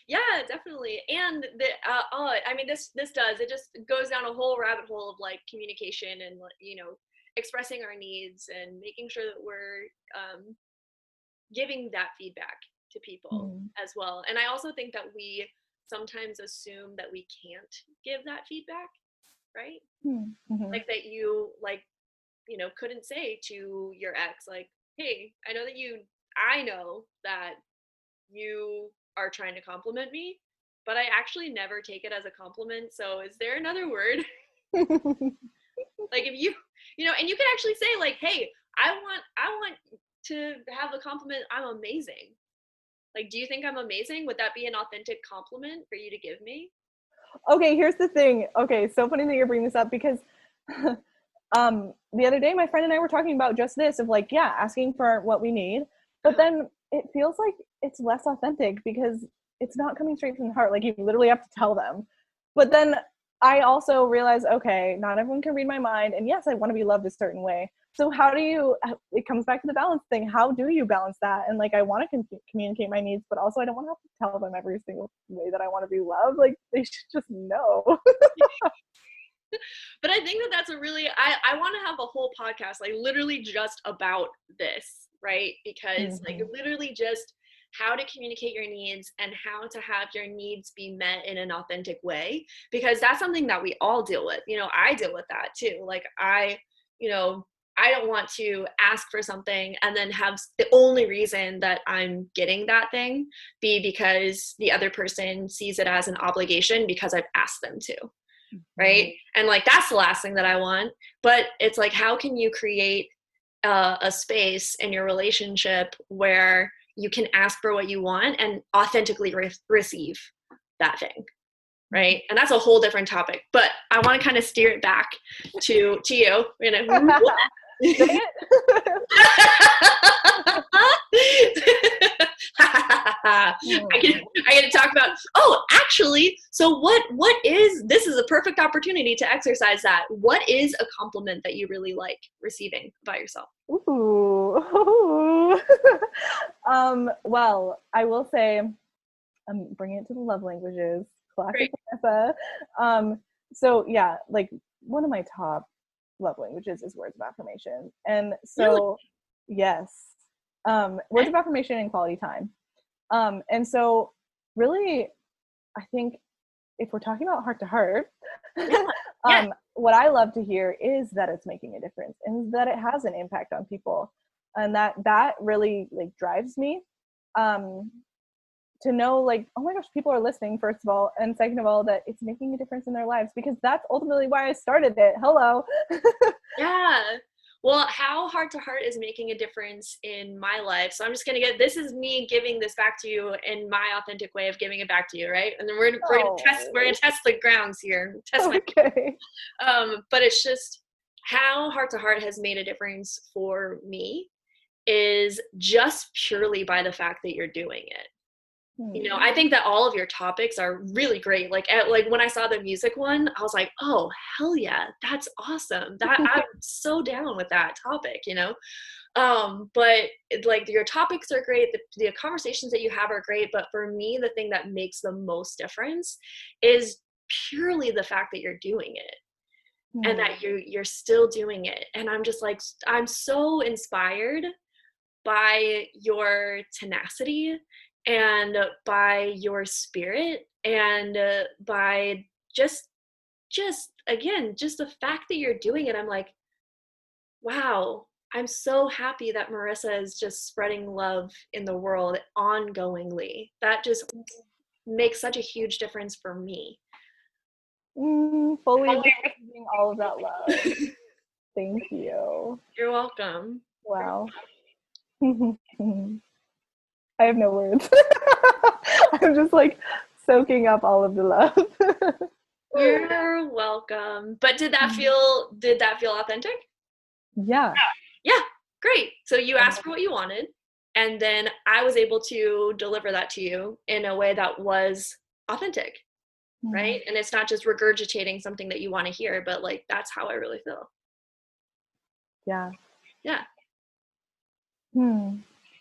Yeah, definitely. And I mean, this does, it just goes down a whole rabbit hole of like communication and, you know, expressing our needs and making sure that we're giving that feedback to people as well. And I also think that we sometimes assume that we can't give that feedback, right? Mm-hmm. Like that you, like, you know, couldn't say to your ex, like, hey, I know that you are trying to compliment me, but I actually never take it as a compliment. So is there another word? Like if you know, and you can actually say like, hey, I want to have a compliment. I'm amazing. Like, do you think I'm amazing? Would that be an authentic compliment for you to give me? Okay, here's the thing. Okay, so funny that you're bringing this up because the other day my friend and I were talking about just this of like, yeah, asking for what we need, but then it feels like it's less authentic because it's not coming straight from the heart. Like you literally have to tell them. But then I also realize, okay, not everyone can read my mind, and yes, I want to be loved a certain way. So how do you, it comes back to the balance thing. How do you balance that? And like, I want to communicate my needs, but also I don't want to have to tell them every single way that I want to be loved. Like they should just know. But I think that that's a really, I want to have a whole podcast, like literally just about this, right? Because like literally just how to communicate your needs and how to have your needs be met in an authentic way, because that's something that we all deal with. You know, I deal with that too. Like you know, I don't want to ask for something and then have the only reason that I'm getting that thing be because the other person sees it as an obligation because I've asked them to. Right. And like, that's the last thing that I want. But it's like, how can you create a space in your relationship where you can ask for what you want and authentically receive that thing? Right. And that's a whole different topic, but I want to kind of steer it back to you. You know, I get to talk about, oh, actually, so what is, this is a perfect opportunity to exercise that. What is a compliment that you really like receiving about yourself? Ooh. Well, I will say, I'm bringing it to the love languages, classic Marissa. So yeah, like one of my top love languages is words of affirmation. And so, yes, words of affirmation and quality time. And so really, I think if we're talking about heart to heart, what I love to hear is that it's making a difference and that it has an impact on people. And that really like drives me. To know like, oh my gosh, people are listening, first of all, and second of all, that it's making a difference in their lives, because that's ultimately why I started it. Hello. Yeah. Well, how heart to heart is making a difference in my life. So I'm just going to this is me giving this back to you in my authentic way of giving it back to you. Right. And then we're going to test the grounds here. Okay. But it's just how heart to heart has made a difference for me is just purely by the fact that you're doing it. You know, I think that all of your topics are really great. Like when I saw the music one, I was like, oh, hell yeah, that's awesome. That I'm so down with that topic, you know? But like your topics are great. The conversations that you have are great. But for me, the thing that makes the most difference is purely the fact that you're doing it. And that you're still doing it. And I'm just like, I'm so inspired by your tenacity and by your spirit and by just again, just the fact that you're doing it. I'm like, wow, I'm so happy that Marissa is just spreading love in the world ongoingly. That just makes such a huge difference for me. Fully receiving all of that love. Thank you. You're welcome. Wow. I have no words. I'm just like soaking up all of the love. You're welcome. But did that feel authentic? Yeah. Yeah, great. So you asked for what you wanted, and then I was able to deliver that to you in a way that was authentic, right? And it's not just regurgitating something that you want to hear, but like, that's how I really feel. Yeah. Yeah.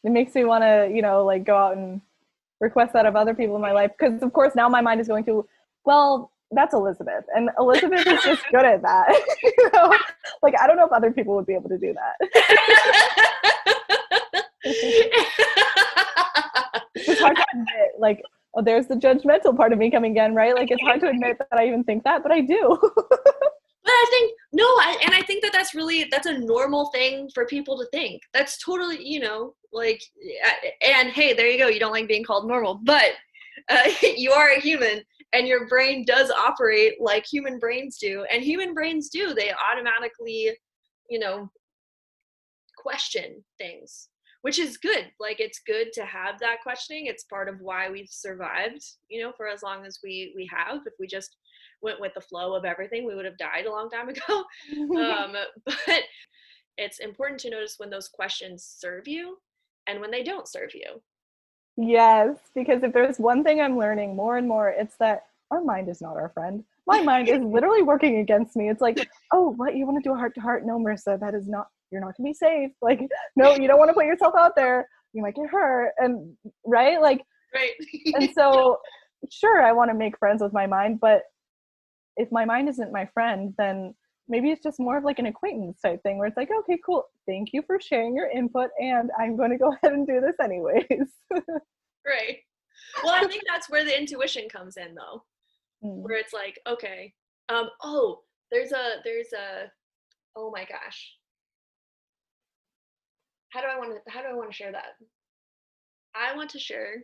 it makes me want to, you know, like go out and request that of other people in my life. Because of course now my mind is going to, well, that's Elizabeth, and Elizabeth is just good at that. You know, like I don't know if other people would be able to do that. It's just hard to admit, like, oh, there's the judgmental part of me coming again, right? Like it's hard to admit that I even think that, but I do. But I think, no, I think that that's a normal thing for people to think. That's totally, you know, like, and hey, there you go. You don't like being called normal, but you are a human, and your brain does operate like human brains do. And human brains do. They automatically, you know, question things, which is good. Like, it's good to have that questioning. It's part of why we've survived, you know, for as long as we have. If we just went with the flow of everything, we would have died a long time ago. But it's important to notice when those questions serve you and when they don't serve you. Yes, because if there's one thing I'm learning more and more, it's that our mind is not our friend. My mind is literally working against me. It's like, oh, what, you want to do a heart-to-heart? No, Marissa, that is not, you're not going to be safe. Like, no, you don't want to put yourself out there. You might get hurt. And right? Like, right. And so, sure, I want to make friends with my mind, but if my mind isn't my friend, then maybe it's just more of like an acquaintance type thing where it's like, okay, cool. Thank you for sharing your input, and I'm going to go ahead and do this anyways. Right. Well, I think that's where the intuition comes in, though, where it's like, okay, oh, there's a, oh my gosh, how do I want to share that? I want to share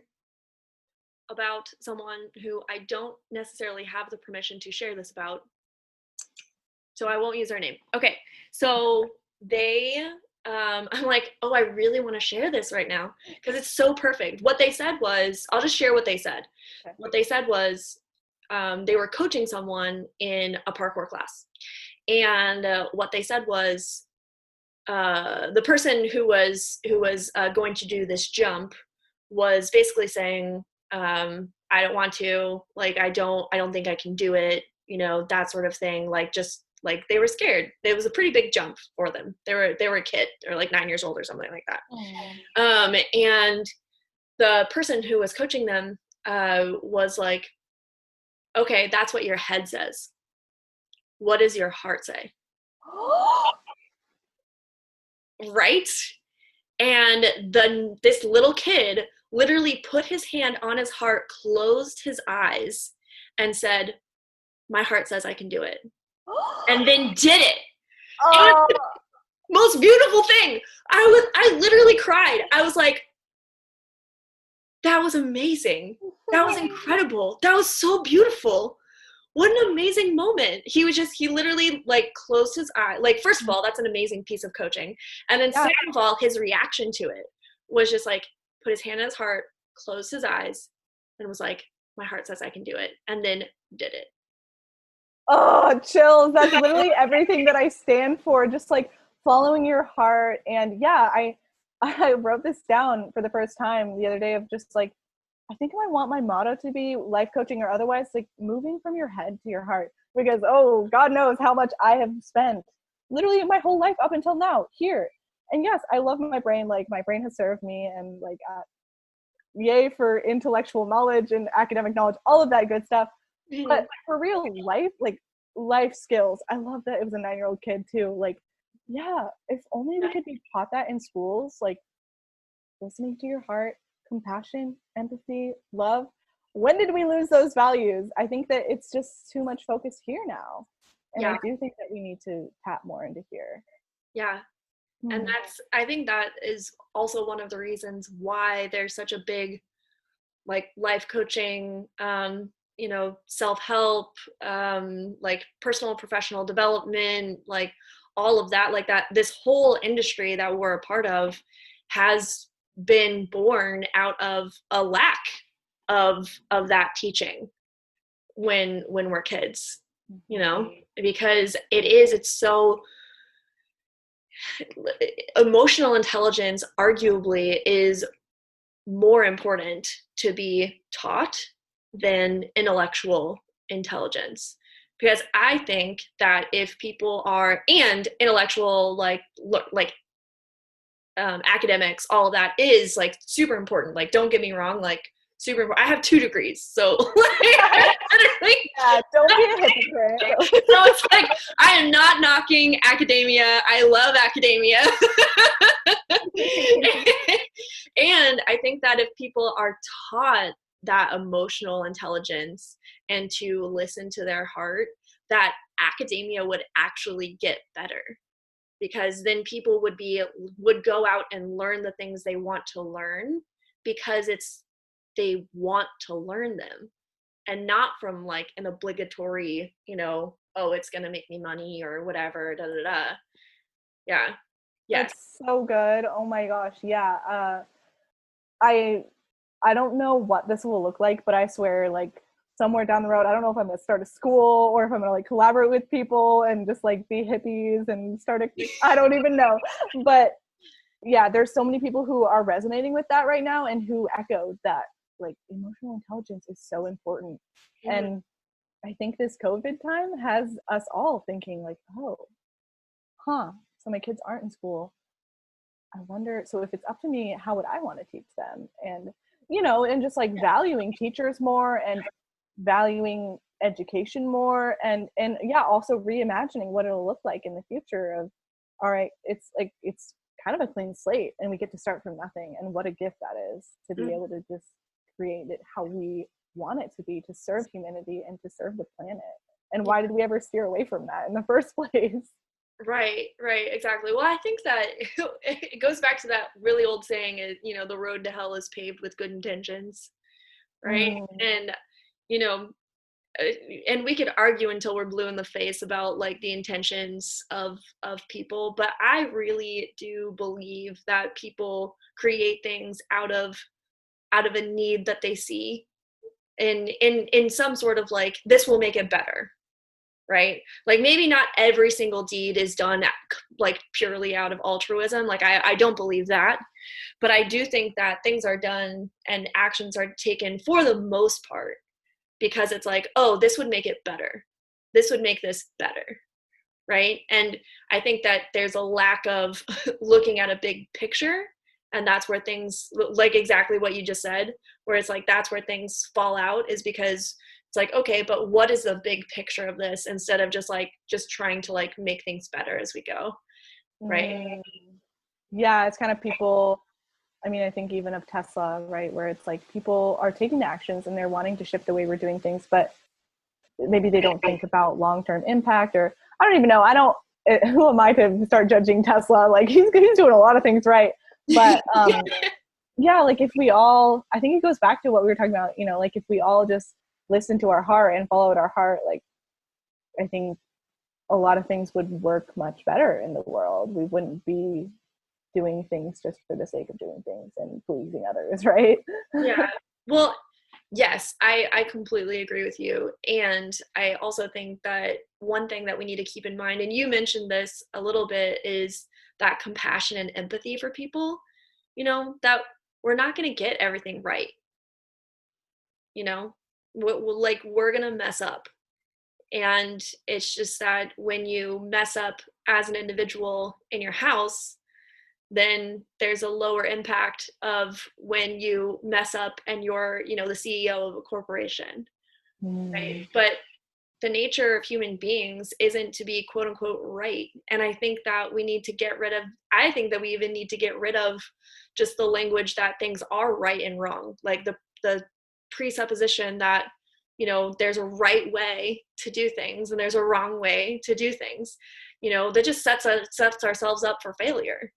about someone who I don't necessarily have the permission to share this about, so I won't use their name. Okay, so they, I'm like, oh, I really want to share this right now because it's so perfect. What they said was, I'll just share what they said. Okay. What they said was, they were coaching someone in a parkour class, and what they said was, the person who was going to do this jump was basically saying, I don't want to, like, I don't think I can do it, you know, that sort of thing. Like, just like they were scared. It was a pretty big jump for them. They were a kid. They were like 9 years old or something like that. And the person who was coaching them was like, okay, that's what your head says. What does your heart say? Right? And this little kid literally put his hand on his heart, closed his eyes, and said, my heart says I can do it. And then did it. Oh. And most beautiful thing. I literally cried. I was like, that was amazing. That was incredible. That was so beautiful. What an amazing moment. He literally like closed his eye. Like, first of all, that's an amazing piece of coaching. And then second of all, his reaction to it was just like, put his hand on his heart, closed his eyes, and was like, my heart says I can do it. And then did it. Oh, chills. That's literally everything that I stand for. Just like following your heart. And yeah, I wrote this down for the first time the other day of just like, I think I want my motto to be life coaching or otherwise, like moving from your head to your heart, because, oh, God knows how much I have spent literally my whole life up until now here. And yes, I love my brain. Like, my brain has served me, and like, yay for intellectual knowledge and academic knowledge, all of that good stuff. Mm-hmm. But for real life, like life skills, I love that it was a 9-year-old kid too. Like, yeah, if only we could be taught that in schools, like listening to your heart, compassion, empathy, love. When did we lose those values? I think that it's just too much focus here now. And I do think that we need to tap more into here. Yeah. And I think that is also one of the reasons why there's such a big, like, life coaching, you know, self-help, like personal and professional development, like all of that, like that, this whole industry that we're a part of has been born out of a lack of that teaching when we're kids, you know, because it's so, emotional intelligence arguably is more important to be taught than intellectual intelligence, because I think that if people are, and intellectual, like academics, all of that is like super important. Like, don't get me wrong, like super important. I have 2 degrees, so like, literally, Yeah, don't be a hypocrite. so it's like I am not knocking academia. I love academia. And I think that if people are taught that emotional intelligence and to listen to their heart, that academia would actually get better, because then people would go out and learn the things they want to learn because they want to learn them, and not from like an obligatory, oh, it's going to make me money or whatever, da da da. Yeah. Yes. That's so good. Oh my gosh. Yeah. I I don't know what this will look like, but I swear, like somewhere down the road, I don't know if I'm gonna start a school or if I'm gonna like collaborate with people and just like be hippies and start a, I don't even know. But yeah, there's so many people who are resonating with that right now and who echo that like emotional intelligence is so important. Mm-hmm. And I think this COVID time has us all thinking like, oh, so my kids aren't in school. I wonder, so if it's up to me, how would I want to teach them? And, and just like valuing teachers more and valuing education more and yeah, also reimagining what it'll look like in the future of, all right, it's like, it's kind of a clean slate and we get to start from nothing. And what a gift that is to be able to just create it how we want it to be, to serve humanity and to serve the planet. And why did we ever steer away from that in the first place? Right, exactly. Well, I think that it goes back to that really old saying, is, the road to hell is paved with good intentions, right? And, you know, and we could argue until we're blue in the face about like the intentions of people, but I really do believe that people create things out of a need that they see in some sort of like, this will make it better, right? Like maybe not every single deed is done like purely out of altruism. Like I don't believe that, but I do think that things are done and actions are taken for the most part because it's like, oh, this would make it better. This would make this better, right? And I think that there's a lack of looking at a big picture, and that's where things, like exactly what you just said, where it's like that's where things fall out, is because it's like, okay, but what is the big picture of this, instead of just trying to like make things better as we go, right? Yeah, it's kind of people, I mean, I think even of Tesla, right, where it's like people are taking the actions and they're wanting to shift the way we're doing things, but maybe they don't think about long-term impact, or I don't even know. Who am I to start judging Tesla? Like he's doing a lot of things right. But yeah, like if we all, I think it goes back to what we were talking about, like if we all just listen to our heart and followed our heart, like I think a lot of things would work much better in the world. We wouldn't be doing things just for the sake of doing things and pleasing others, right? Yeah. Well, yes, I completely agree with you. And I also think that one thing that we need to keep in mind, and you mentioned this a little bit, is that compassion and empathy for people, that we're not going to get everything right. We're going to mess up. And it's just that when you mess up as an individual in your house, then there's a lower impact of when you mess up and you're, the CEO of a corporation, right? But the nature of human beings isn't to be quote unquote right. And I think that we need to I think that we even need to get rid of just the language that things are right and wrong. Like the presupposition that, there's a right way to do things and there's a wrong way to do things, that just sets ourselves up for failure.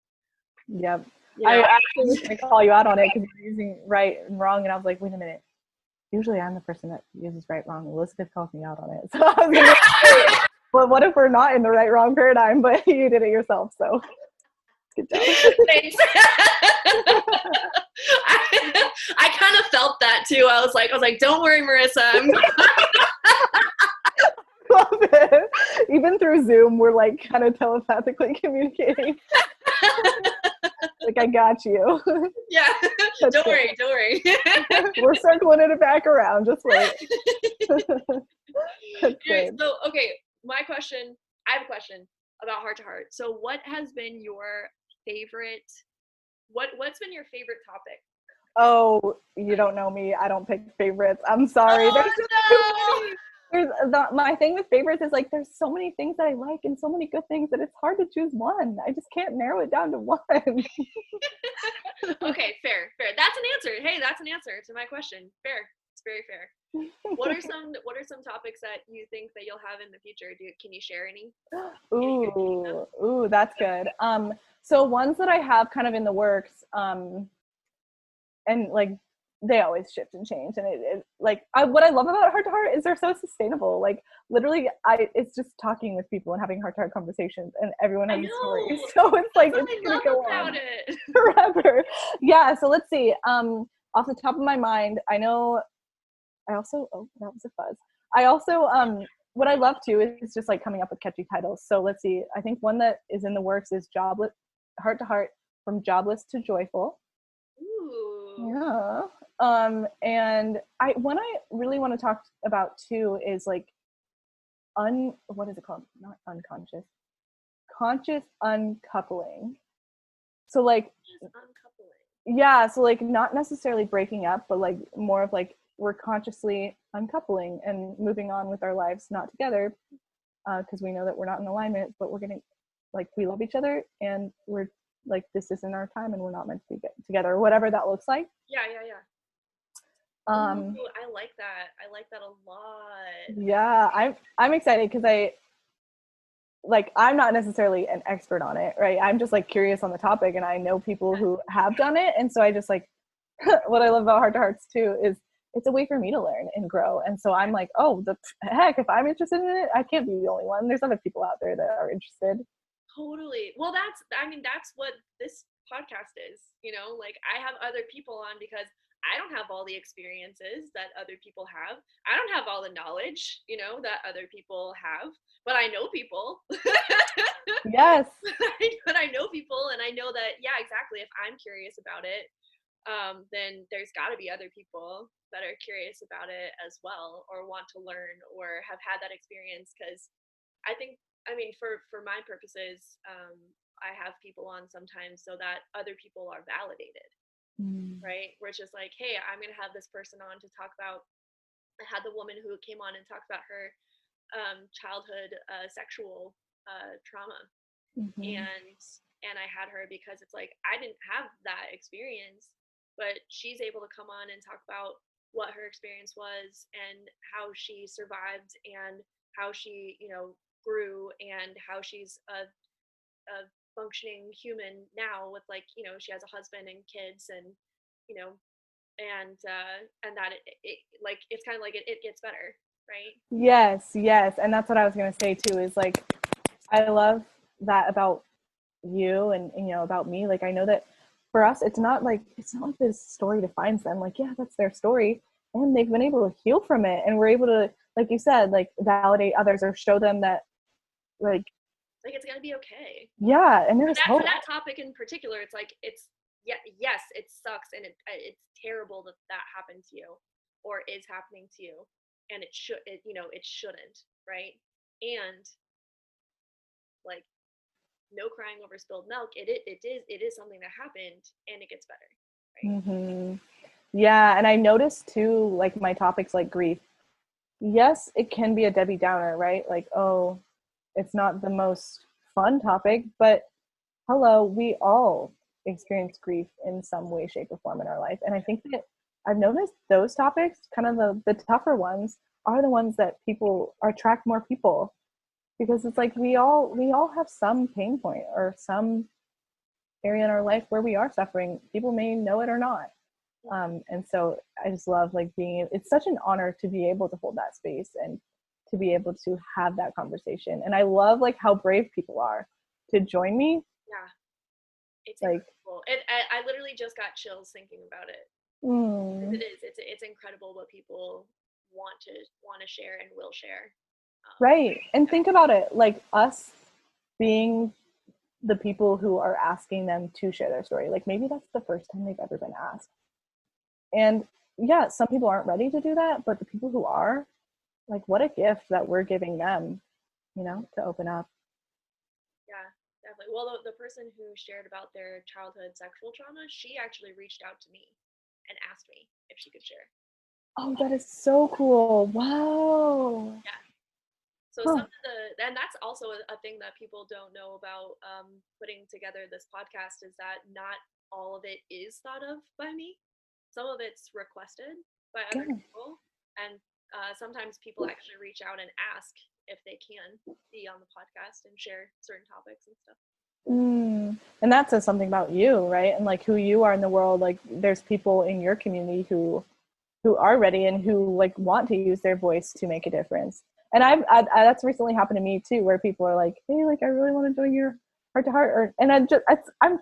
Yep. I actually was going to call you out on it because you're using right and wrong, and I was like, wait a minute. Usually I'm the person that uses right, wrong. Elizabeth calls me out on it. So I was going to say, well, what if we're not in the right, wrong paradigm, but you did it yourself, so good job. Thanks. I kind of felt that too. I was like, don't worry, Marissa. Love it. Even through Zoom, we're like kind of telepathically communicating. Like, I got you. Yeah. Don't worry. We're circling it back around. Just wait. So, okay, I have a question about heart to heart. So what has been your favorite What's been your favorite topic? Oh, you don't know me. I don't pick favorites. I'm sorry. There's just too Oh many. My thing with favorites is like there's so many things that I like and so many good things that it's hard to choose one. I just can't narrow it down to one. no! Okay, fair. That's an answer. Hey, that's an answer to my question. Fair. It's very fair. What are some topics that you think that you'll have in the future? Can you share any? Ooh, that's good. So ones that I have kind of in the works, and like they always shift and change, and what I love about Heart to Heart is they're so sustainable. Like literally, it's just talking with people and having heart to heart conversations, and everyone has a story. So it's like it's gonna go on forever. Yeah. So let's see. Off the top of my mind, I know. I also that was a fuzz. I also what I love too is just like coming up with catchy titles. So let's see. I think one that is in the works is Jobless Heart to Heart from Jobless to Joyful. Ooh. Yeah. And one I really want to talk about too is like what is it called? Not unconscious. Conscious uncoupling. So like Uncoupling. Yeah, so like not necessarily breaking up, but like more of like we're consciously uncoupling and moving on with our lives, not together, because we know that we're not in alignment, but we're gonna like we love each other and we're like this isn't our time and we're not meant to be together, whatever that looks like. Yeah. Ooh, I like that. I like that a lot. Yeah, I'm excited because I'm not necessarily an expert on it, right? I'm just like curious on the topic and I know people who have done it. And so I just like what I love about Heart to Hearts too is it's a way for me to learn and grow. And so I'm like, oh, the heck, if I'm interested in it, I can't be the only one. There's other people out there that are interested. Totally. Well, that's what this podcast is, like I have other people on because I don't have all the experiences that other people have. I don't have all the knowledge, that other people have, but I know people. Yes. But I know people and I know that, yeah, exactly. If I'm curious about it, then there's got to be other people that are curious about it as well or want to learn or have had that experience because for my purposes, I have people on sometimes so that other people are validated, right? Where it's just like, hey, I'm going to have this person on to talk about. I had the woman who came on and talked about her childhood sexual trauma, and I had her because it's like I didn't have that experience, but she's able to come on and talk about what her experience was and how she survived and how she grew and how she's a functioning human now with she has a husband and kids and you know and that it's kind of like it gets better, right? Yes. And that's what I was going to say too, is like, I love that about you and about me. Like, I know that for us, it's not like this story defines them. Like, yeah, that's their story and they've been able to heal from it. And we're able to, like you said, like validate others or show them that like it's gonna be okay. Yeah. And there's hope. For that topic in particular, it's like, yes, it sucks and it's terrible that happened to you or is happening to you. And it shouldn't, right? And like, no crying over spilled milk. It is something that happened and it gets better, right? Yeah. And I noticed too, like my topics like grief, yes, it can be a Debbie Downer, right? Like, oh, it's not the most fun topic, but hello, we all experience grief in some way, shape, or form in our life. And I think that I've noticed those topics, kind of the tougher ones, are the ones that people attract more people, because it's like we all have some pain point or some area in our life where we are suffering. People may know it or not. And so I just love like it's such an honor to be able to hold that space and to be able to have that conversation. And I love like how brave people are to join me. Yeah. It's like incredible. I literally just got chills thinking about it. It is. It's incredible what people want to share and will share. Right. And think about it, like us being the people who are asking them to share their story. Like maybe that's the first time they've ever been asked. And yeah, some people aren't ready to do that, but the people who are, like, what a gift that we're giving them, to open up. Yeah, definitely. Well, the person who shared about their childhood sexual trauma, she actually reached out to me and asked me if she could share. Oh, that is so cool. Wow. Yeah. So Huh. some of and that's also a thing that people don't know about putting together this podcast is that not all of it is thought of by me. Some of it's requested by other Yeah. people, and sometimes people actually reach out and ask if they can be on the podcast and share certain topics and stuff. And that says something about you, right? And like who you are in the world. Like there's people in your community who are ready and who like want to use their voice to make a difference. And that's recently happened to me too, where people are like, hey, like I really want to join your heart to heart, and I'm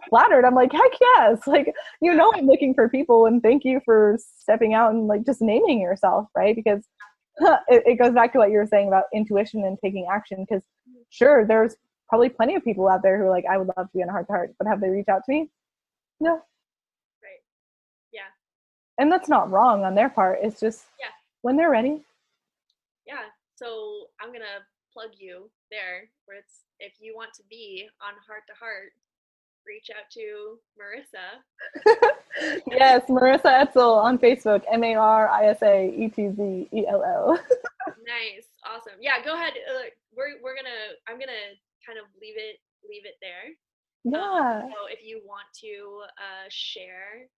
flattered. I'm like, heck yes, like I'm looking for people, and thank you for stepping out and like just naming yourself, right? Because it goes back to what you were saying about intuition and taking action. Because sure, there's probably plenty of people out there who are like, I would love to be on a heart to heart, but have they reached out to me? No. Right. Yeah. And that's not wrong on their part. It's just when they're ready. Yeah. So I'm gonna plug you there, where it's if you want to be on Heart to Heart, reach out to Marisa. Yes, Marisa Etzell on Facebook, MarisaEtzell. Nice, awesome. Yeah, go ahead. I'm gonna kind of leave it there. Yeah. So if you want to share,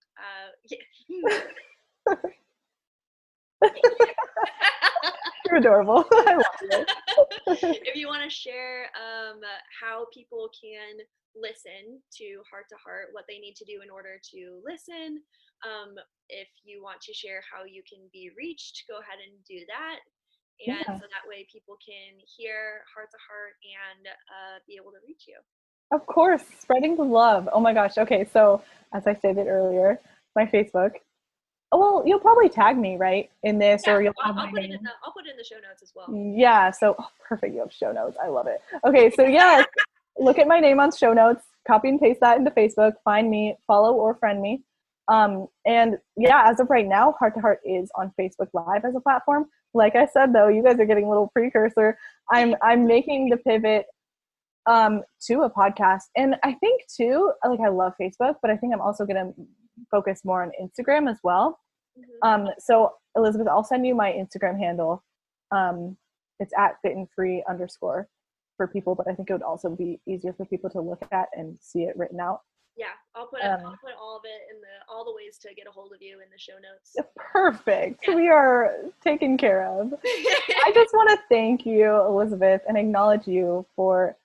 You're adorable. I love it. if you want to share how people can listen to Heart to Heart, what they need to do in order to listen, if you want to share how you can be reached, go ahead and do that. And so that way people can hear Heart to Heart and be able to reach you. Of course, spreading the love. Oh my gosh. Okay, so as I stated earlier, my Facebook. Oh, well, you'll probably tag me, right, in this, or you'll have I'll put it in the show notes as well. Yeah. So perfect. You have show notes. I love it. Okay. So yes, look at my name on show notes. Copy and paste that into Facebook. Find me, follow or friend me. And yeah, as of right now, Heart to Heart is on Facebook Live as a platform. Like I said, though, you guys are getting a little precursor. I'm making the pivot to a podcast, and I think too, like I love Facebook, but I think I'm also gonna focus more on Instagram as well. So Elizabeth, I'll send you my Instagram handle. It's at @fitandfree_ for people, but I think it would also be easier for people to look at and see it written out. Yeah, I'll put all of it in all the ways to get a hold of you in the show notes. Perfect. Yeah. We are taken care of. I just want to thank you, Elizabeth, and acknowledge you for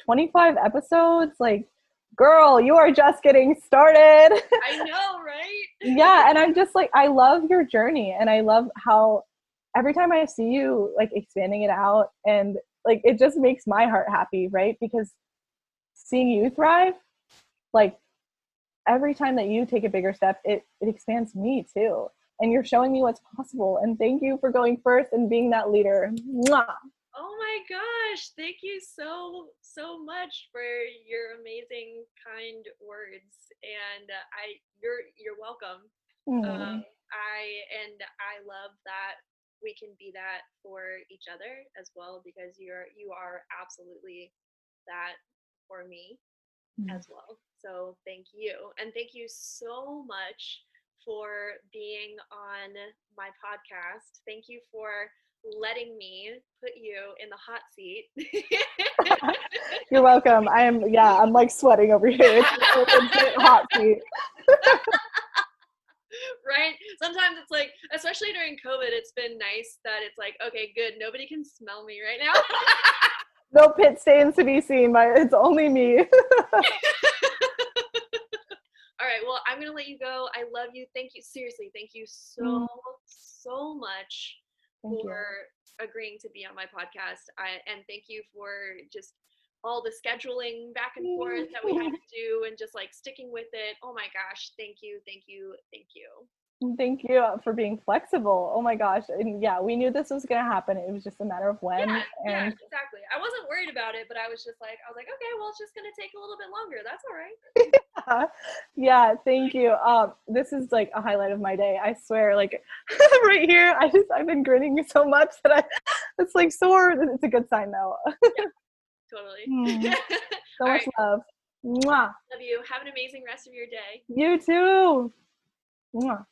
25 episodes. Like, girl, you are just getting started. I know, right? Yeah, and I'm just like, I love your journey, and I love how every time I see you like expanding it out, and like it just makes my heart happy, right? Because seeing you thrive, like every time that you take a bigger step, it expands me too. And you're showing me what's possible. And thank you for going first and being that leader. Mwah! Oh my gosh, thank you so much for your amazing, kind words. And you're welcome. I love that we can be that for each other as well, because you are absolutely that for me as well. So thank you. And thank you so much for being on my podcast. Thank you for letting me put you in the hot seat. You're welcome. I'm like sweating over here. It's a hot seat. Right? Sometimes it's like, especially during COVID, it's been nice that it's like, okay, good. Nobody can smell me right now. No pit stains to be seen by it's only me. All right, well, I'm gonna let you go. I love you. Thank you. Seriously, thank you so much for agreeing to be on my podcast. And thank you for just all the scheduling back and forth that we had to do, and just like sticking with it. Oh my gosh, thank you. Thank you for being flexible. Oh my gosh. And yeah, we knew this was going to happen. It was just a matter of when. Yeah, exactly. I wasn't worried about it, but I was like, okay, well, it's just going to take a little bit longer. That's all right. Yeah, thank you. This is like a highlight of my day. I swear, like right here, I've been grinning so much that it's like sore. It's a good sign though. Yeah. Totally. So All much right. love. Mwah. Love you. Have an amazing rest of your day. You too. Mwah.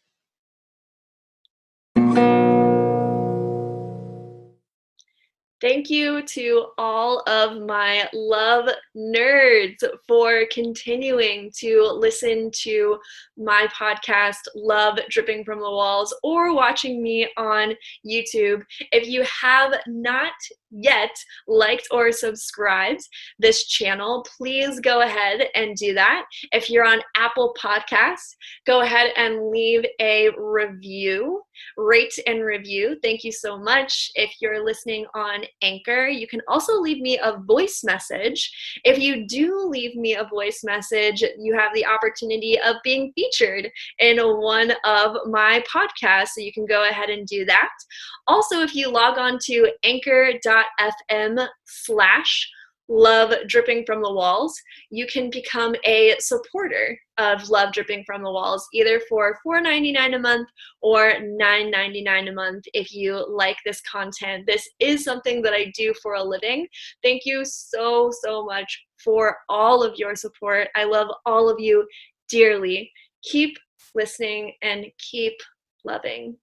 Thank you to all of my love nerds for continuing to listen to my podcast, Love Dripping from the Walls, or watching me on YouTube. If you have not yet liked or subscribed this channel, please go ahead and do that. If you're on Apple Podcasts, go ahead and leave a review. Rate and review. Thank you so much. If you're listening on Anchor, you can also leave me a voice message. If you do leave me a voice message, you have the opportunity of being featured in one of my podcasts, so you can go ahead and do that. Also, if you log on to anchor.fm/Love Dripping from the Walls, you can become a supporter of Love Dripping from the Walls, either for $4.99 a month or $9.99 a month if you like this content. This is something that I do for a living. Thank you so, so much for all of your support. I love all of you dearly. Keep listening and keep loving.